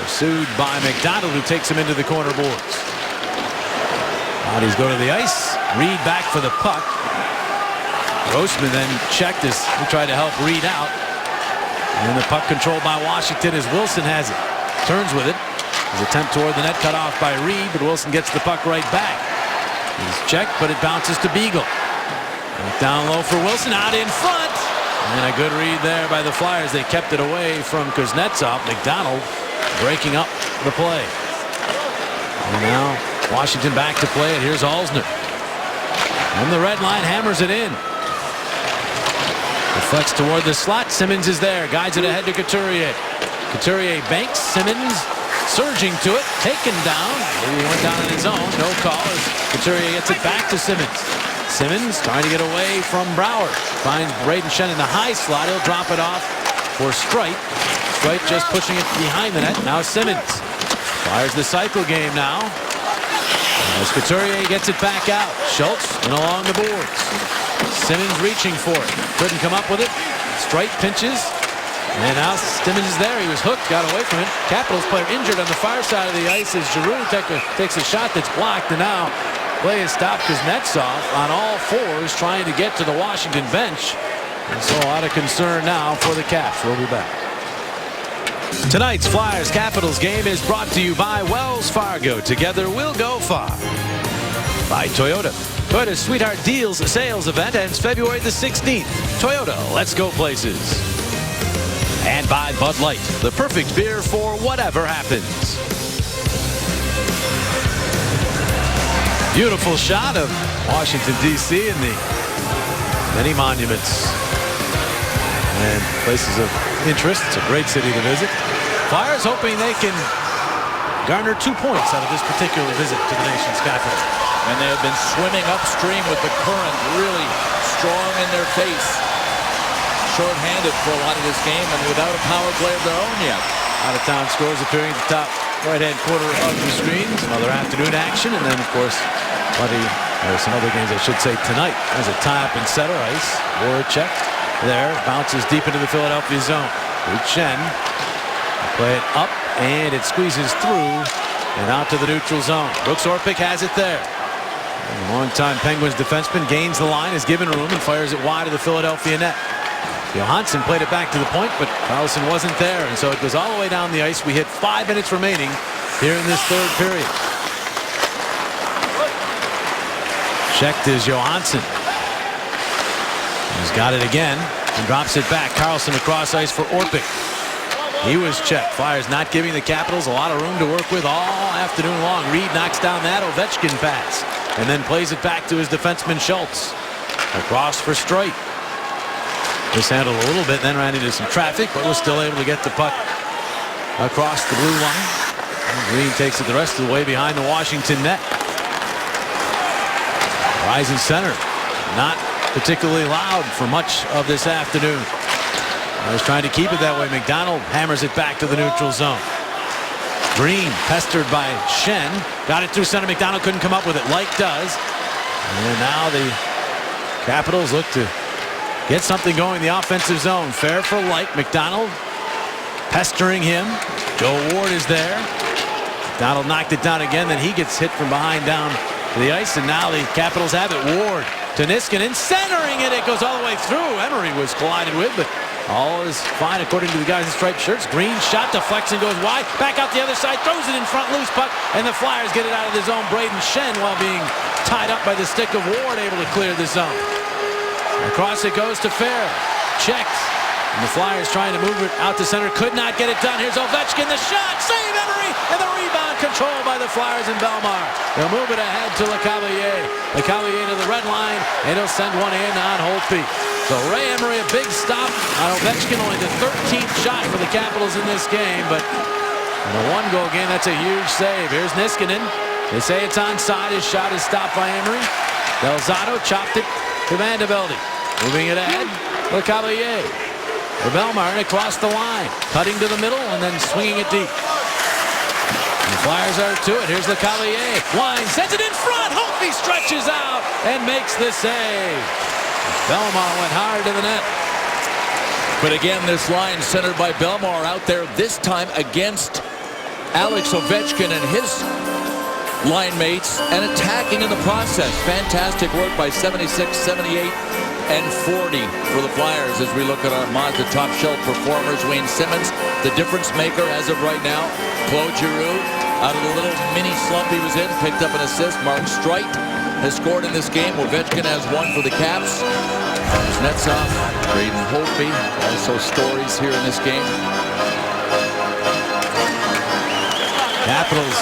pursued by McDonald, who takes him into the corner boards. Bodies go to the ice. Reed back for the puck. Grossman then checked as he tried to help Reed out. And the puck controlled by Washington as Wilson has it. Turns with it. His attempt toward the net cut off by Reed, but Wilson gets the puck right back. He's checked, but it bounces to Beagle. Down low for Wilson, out in front. And a good read there by the Flyers. They kept it away from Kuznetsov. McDonald breaking up the play. And now Washington back to play it. Here's Alzner. And the red line hammers it in. Deflects toward the slot. Simmons is there. Guides it ahead to Couturier. Couturier banks. Simmons surging to it. Taken down. Maybe he went down on his own. No call as Couturier gets it back to Simmons. Simmons trying to get away from Brouwer. Finds Braden Shen in the high slot. He'll drop it off for Streit. Streit just pushing it behind the net. Now Simmons. Fires the cycle game now. As Couturier gets it back out. Schultz and along the boards. Simmons reaching for it. Couldn't come up with it. Streit pinches. And now Simmons is there. He was hooked. Got away from it. Capitals player injured on the far side of the ice as Giroux takes a shot that's blocked. And now play is stopped Kuznetsov on all fours trying to get to the Washington bench. And so a lot of concern now for the Caps. We'll be back. Tonight's Flyers Capitals game is brought to you by Wells Fargo. Together we'll go far. By Toyota. Toyota's Sweetheart Deals sales event ends February the 16th. Toyota, let's go places. And by Bud Light, the perfect beer for whatever happens. Beautiful shot of Washington, D.C. and the many monuments and places of interest. It's a great city to visit. Flyers hoping they can garner 2 points out of this particular visit to the nation's capital. And they have been swimming upstream with the current really strong in their face. Short-handed for a lot of this game and without a power play of their own yet. Out-of-town scores appearing at the top right-hand corner of the screen. Some other afternoon action, and then, of course, some other games, I should say, tonight. There's a tie-up in center ice. Voracek there, bounces deep into the Philadelphia zone. Shen play it up, and it squeezes through and out to the neutral zone. Brooks Orpik has it there. And long-time Penguins defenseman gains the line, is given room, and fires it wide of the Philadelphia net. Johansson played it back to the point, but Carlson wasn't there, and so it goes all the way down the ice. We hit 5 minutes remaining here in this third period. Checked is Johansson. He's got it again and drops it back. Carlson across ice for Orpik. He was checked. Flyers not giving the Capitals a lot of room to work with all afternoon long. Reed knocks down that Ovechkin pass and then plays it back to his defenseman Schultz. Across for Streit. mishandled a little bit, then ran into some traffic, but was still able to get the puck across the blue line. And Green takes it the rest of the way behind the Washington net. Rising center, not particularly loud for much of this afternoon. I was trying to keep it that way. McDonald hammers it back to the neutral zone. Green pestered by Schenn. Got it through center. McDonald couldn't come up with it. Light does. And now the Capitals look to get something going in the offensive zone. Fair for Light. McDonald pestering him. Joe Ward is there. McDonald knocked it down again. Then he gets hit from behind down to the ice. And now the Capitals have it. Ward to Niskanen. Centering it. It goes all the way through. Emery was collided with, but all is fine according to the guys in striped shirts. Green shot deflects and goes wide. Back out the other side. Throws it in front. Loose puck. And the Flyers get it out of the zone. Braden Schenn, while being tied up by the stick of Ward, able to clear the zone. Across it goes to Fair. Checked. And the Flyers trying to move it out to center. Could not get it done. Here's Ovechkin. The shot. Save Emery. And the rebound controlled by the Flyers in Belmar. They'll move it ahead to LeCavalier. LeCavalier to the red line. And he'll send one in on Holtby. So Ray Emery, a big stop on Ovechkin. Only the 13th shot for the Capitals in this game. But in a one-goal game, that's a huge save. Here's Niskanen. They say it's onside. His shot is stopped by Emery. Del Zotto chopped it to Vandevelde. Moving it ahead. LeCavalier. For Belmar and across the line. Cutting to the middle and then swinging it deep. And the Flyers are to it. Here's LeCavalier. Wine sends it in front. Holtby stretches out and makes the save. Belmar went hard to the net. But again, this line centered by Belmar out there, this time against Alex Ovechkin and his line mates, and attacking in the process. Fantastic work by 76, 78, and 40 for the Flyers as we look at our Mazda top shelf performers. Wayne Simmons, the difference maker as of right now. Claude Giroux, out of the little mini slump he was in, picked up an assist. Mark Streit has scored in this game. Ovechkin has one for the Caps. Kuznetsov, Braden Holtby, also stories here in this game. Capitals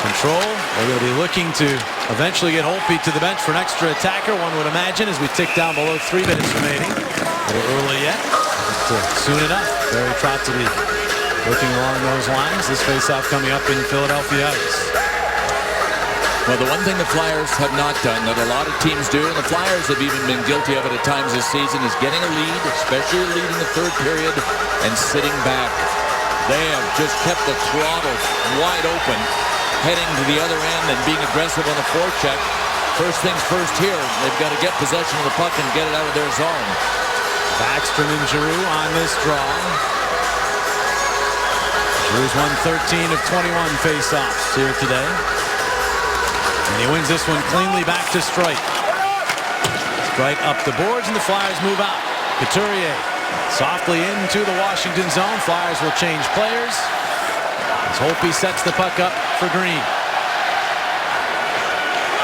control. They're going to be looking to eventually get Holtby to the bench for an extra attacker, one would imagine, as we tick down below 3 minutes remaining. A little early yet, but soon enough. Barry Trotz will be looking along those lines. This face-off coming up in Philadelphia ice. Well, the one thing the Flyers have not done that a lot of teams do, and the Flyers have even been guilty of it at times this season, is getting a lead, especially a lead in the third period, and sitting back. They have just kept the throttle wide open, heading to the other end and being aggressive on the forecheck. First things first here, they've got to get possession of the puck and get it out of their zone. Backstrom and Giroux on this draw. Giroux's won 13 of 21 face-offs here today. And he wins this one cleanly back to Streit. Streit up the boards and the Flyers move out. Couturier softly into the Washington zone. Flyers will change players as Holtby sets the puck up for Green.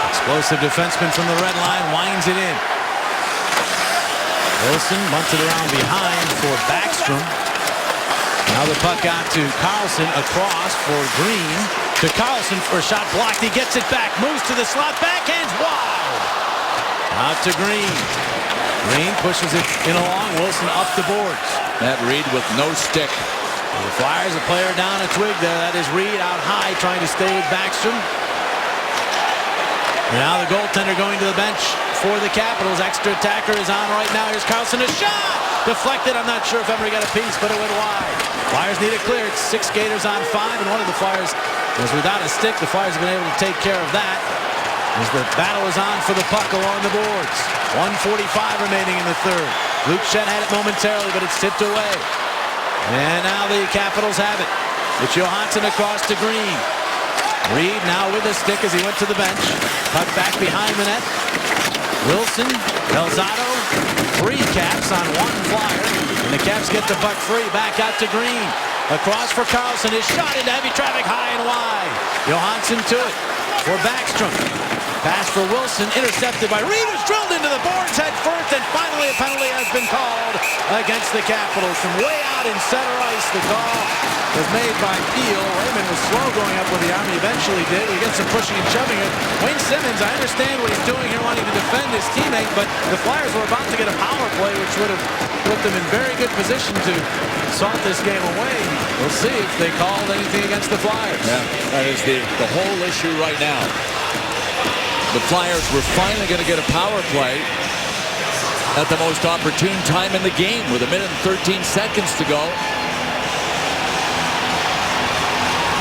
Explosive defenseman from the red line winds it in. Wilson bunted around behind for Backstrom. Now the puck out to Carlson across for Green. To Carlson for a shot blocked. He gets it back. Moves to the slot. Backhands wide. Out to Green. Green pushes it in along. Wilson up the boards. Matt Reed with no stick. The Flyers, a player down a twig there. That is Reed out high trying to stay with Backstrom. And now the goaltender going to the bench for the Capitals. Extra attacker is on right now. Here's Carlson. A shot! Deflected. I'm not sure if Emery got a piece, but it went wide. Flyers need it clear. It's 6 skaters on 5, and one of the Flyers was without a stick. The Flyers have been able to take care of that as the battle is on for the puck along the boards. 1:45 remaining in the third. Luke Schenn had it momentarily, but it's tipped away. And now the Capitals have it. It's Johansson across to Green. Reed now with a stick as he went to the bench. Puck back behind the net. Wilson, Del Zotto, 3 Caps on 1 Flyer. And the Caps get the puck free. Back out to Green. Across for Carlson. His shot into heavy traffic high and wide. Johansson to it for Backstrom. Pass for Wilson, intercepted by Reed, who's drilled into the boards head first, and finally a penalty has been called against the Capitals. From way out in center ice, the call was made by Peel. Raymond was slow going up with the arm. He eventually did. We get some pushing and shoving it. Wayne Simmons, I understand what he's doing here, wanting to defend his teammate, but the Flyers were about to get a power play, which would have put them in very good position to salt this game away. We'll see if they called anything against the Flyers. Yeah, that is the whole issue right now. The Flyers were finally going to get a power play at the most opportune time in the game with 1 minute and 13 seconds to go.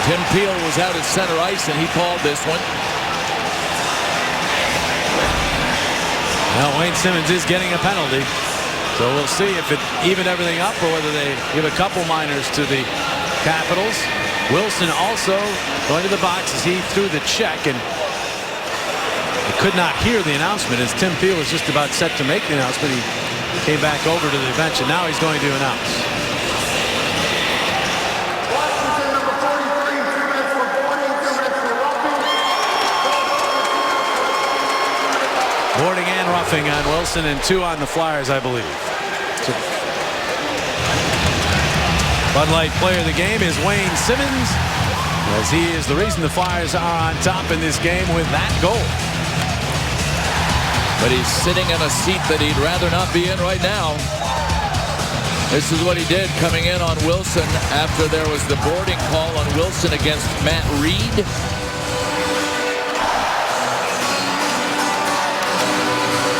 Tim Peel was out at center ice, and he called this one. Well, Wayne Simmons is getting a penalty, so we'll see if it evened everything up or whether they give a couple minors to the Capitals. Wilson also going to the box as he threw the check, and could not hear the announcement as Tim Peel was just about set to make the announcement. He came back over to the bench, and now he's going to announce. Boarding and roughing on Wilson, and 2 on the Flyers, I believe. So Bud Light player of the game is Wayne Simmons, as he is the reason the Flyers are on top in this game with that goal. But he's sitting in a seat that he'd rather not be in right now. This is what he did coming in on Wilson after there was the boarding call on Wilson against Matt Reed.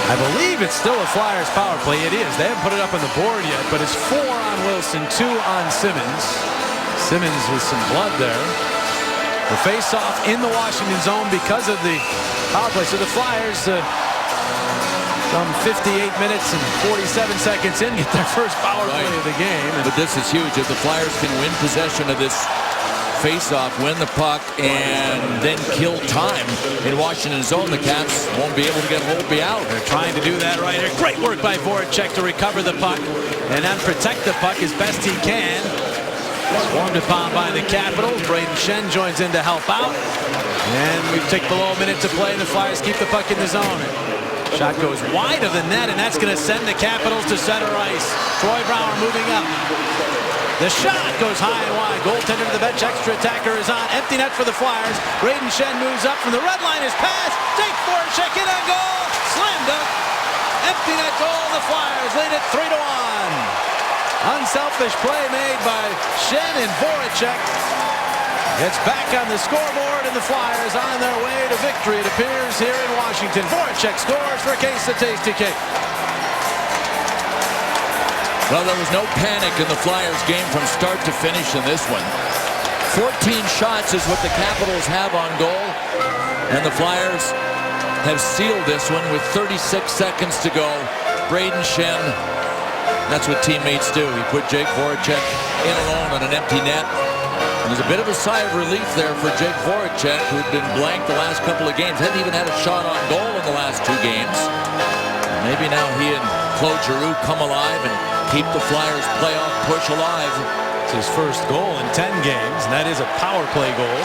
I believe it's still a Flyers power play. It is. They haven't put it up on the board yet, but it's 4 on Wilson, 2 on Simmons. Simmons with some blood there. The face-off in the Washington zone because of the power play. So the Flyers, some 58 minutes and 47 seconds in, get their first power play of the game. But this is huge. If the Flyers can win possession of this face-off, win the puck, and then kill time in Washington's zone, the Caps won't be able to get Holtby out. They're trying to do that right here. Great work by Voracek to recover the puck and then protect the puck as best he can. Swarmed upon by the Capitals. Braden Shen joins in to help out. And we take below a minute to play. The Flyers keep the puck in the zone. Shot goes wide of the net, and that's going to send the Capitals to center ice. Troy Brouwer moving up. The shot goes high and wide. Goaltender to the bench. Extra attacker is on. Empty net for the Flyers. Braden Shen moves up from the red line. His pass. Jake Voracek in on goal. Slammed up. Empty net goal. The Flyers lead it 3-1. Unselfish play made by Shen, and Voracek gets back on the scoreboard, and the Flyers on their way to victory. It appears here in Washington. Voracek scores for a case of Tasty Cake. Well, there was no panic in the Flyers game from start to finish in this one. 14 shots is what the Capitals have on goal, and the Flyers have sealed this one with 36 seconds to go. Braden Shen, that's what teammates do. He put Jake Voracek in alone on an empty net. And there's a bit of a sigh of relief there for Jake Voracek, who'd been blank the last couple of games. Hadn't even had a shot on goal in the last 2 games. And maybe now he and Claude Giroux come alive and keep the Flyers playoff push alive. It's his first goal in 10 games, and that is a power play goal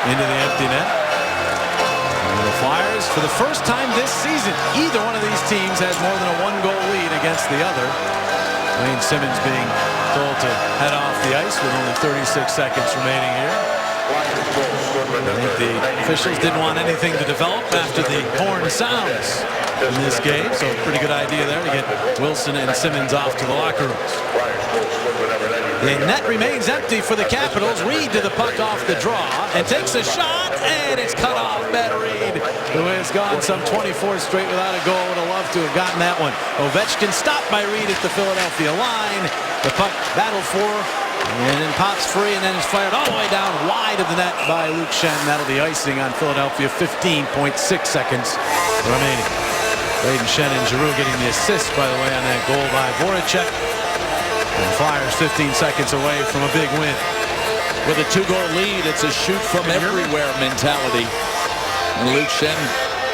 into the empty net. And the Flyers, for the first time this season, either one of these teams has more than a 1-goal lead against the other. Wayne Simmons being told to head off the ice with only 36 seconds remaining here. I think the officials didn't want anything to develop after the horn sounds in this game, so pretty good idea there to get Wilson and Simmons off to the locker rooms. The net remains empty for the Capitals. Reed to the puck off the draw and takes a shot, and it's cut off. Matt Reed, who has gone some 24 straight without a goal, would have loved to have gotten that one. Ovechkin stopped by Reed at the Philadelphia line. The puck battled for, and then pops free, and then is fired all the way down wide of the net by Luke Shen. That'll be icing on Philadelphia. 15.6 seconds remaining. Braden Shen and Giroux getting the assist, by the way, on that goal by Voracek. And Flyers 15 seconds away from a big win. With a 2-goal lead, it's a shoot from everywhere mentality. And Luke Shen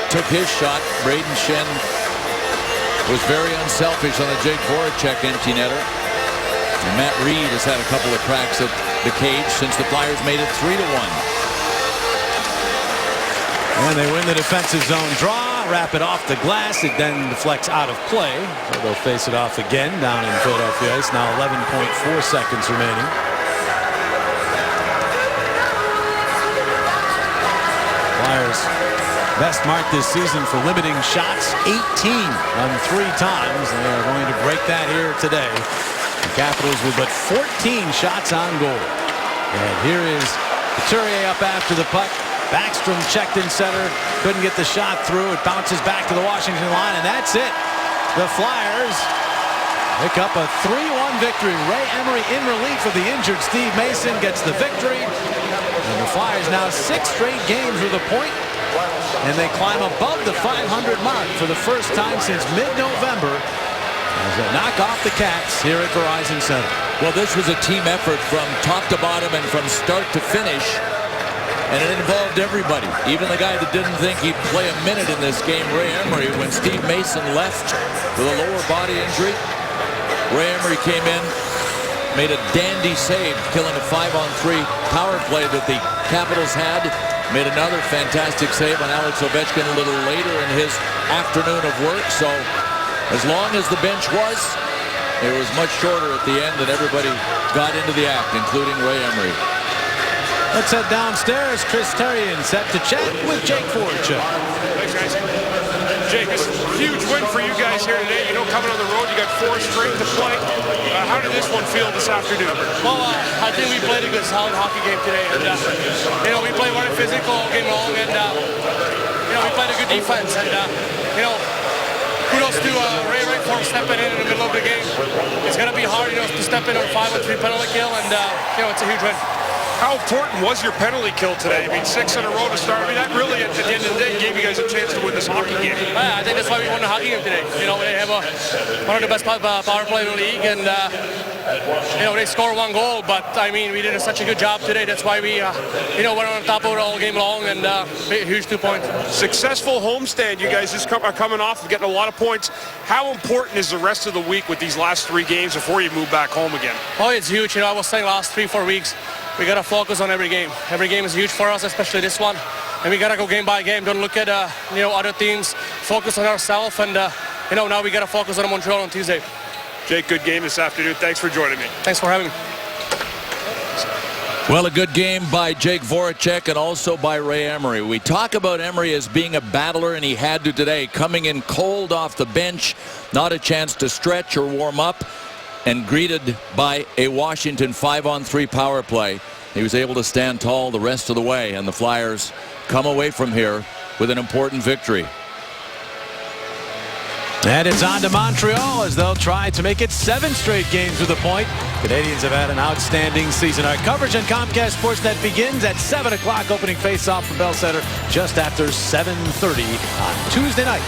took his shot. Braden Shen was very unselfish on the Jake Voracek empty netter. And Matt Reed has had a couple of cracks at the cage since the Flyers made it 3-1. And they win the defensive zone draw, wrap it off the glass. It then deflects out of play. So they'll face it off again down in Philadelphia ice. Now 11.4 seconds remaining. Flyers best mark this season for limiting shots, 18 on 3 times. And they're going to break that here today. The Capitals with but 14 shots on goal. And here is Couturier up after the puck. Backstrom checked in center, couldn't get the shot through. It bounces back to the Washington line, and that's it. The Flyers pick up a 3-1 victory. Ray Emery in relief of the injured Steve Mason gets the victory. And the Flyers now 6 straight games with a point, and they climb above the 500 mark for the first time since mid-November as they knock off the Caps here at Verizon Center. Well, this was a team effort from top to bottom and from start to finish. And it involved everybody, even the guy that didn't think he'd play a minute in this game, Ray Emery. When Steve Mason left with a lower body injury, Ray Emery came in, made a dandy save, killing a 5-on-3 power play that the Capitals had. Made another fantastic save on Alex Ovechkin a little later in his afternoon of work. So as long as the bench was, it was much shorter at the end, and everybody got into the act, including Ray Emery. Let's head downstairs. Chris Therien set to chat with Jake Voracek. Thanks, guys. Jake, this is a huge win for you guys here today. You know, coming on the road, you got 4 straight to play. How did this one feel this afternoon? Well, I think we played a good, solid hockey game today. And, you know, we played very physical all game long, and, you know, we played a good defense. And, you know, kudos to Ray for stepping in the middle of the game. It's going to be hard, you know, to step in on a 5-on-3 penalty kill, and, you know, it's a huge win. How important was your penalty kill today? I mean, 6 in a row to start. I mean, that really, at the end of the day, gave you guys a chance to win this hockey game. Yeah, I think that's why we won the hockey game today. You know, they have one of the best power play in the league, and you know, they score 1 goal. But I mean, we did such a good job today. That's why we, you know, went on top of it all game long, and huge 2 points. Successful homestand. You guys just are coming off of getting a lot of points. How important is the rest of the week with these last 3 games before you move back home again? Oh, it's huge. You know, I was saying last 3-4 weeks. We got to focus on every game. Every game is huge for us, especially this one. And we got to go game by game. Don't look at, you know, other teams. Focus on ourselves. And, you know, now we got to focus on Montreal on Tuesday. Jake, good game this afternoon. Thanks for joining me. Thanks for having me. Well, a good game by Jake Voracek and also by Ray Emery. We talk about Emery as being a battler, and he had to today. Coming in cold off the bench, not a chance to stretch or warm up, and greeted by a Washington 5-on-3 power play. He was able to stand tall the rest of the way, and the Flyers come away from here with an important victory. And it's on to Montreal as they'll try to make it 7 straight games with a point. Canadians have had an outstanding season. Our coverage on Comcast Sportsnet begins at 7 o'clock. Opening face-off for Bell Center just after 7:30 on Tuesday night.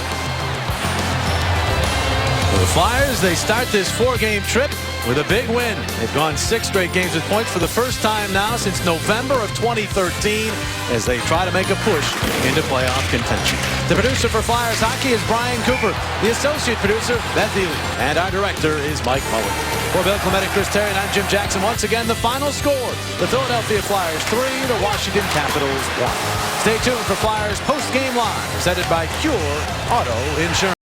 For the Flyers, they start this 4-game trip with a big win. They've gone 6 straight games with points for the first time now since November of 2013 as they try to make a push into playoff contention. The producer for Flyers Hockey is Brian Cooper. The associate producer, Beth Ely. And our director is Mike Mullen. For Bill Clement and Chris Terry, I'm Jim Jackson. Once again, the final score. The Philadelphia Flyers 3, the Washington Capitals 1. Stay tuned for Flyers post-game live, presented by Cure Auto Insurance.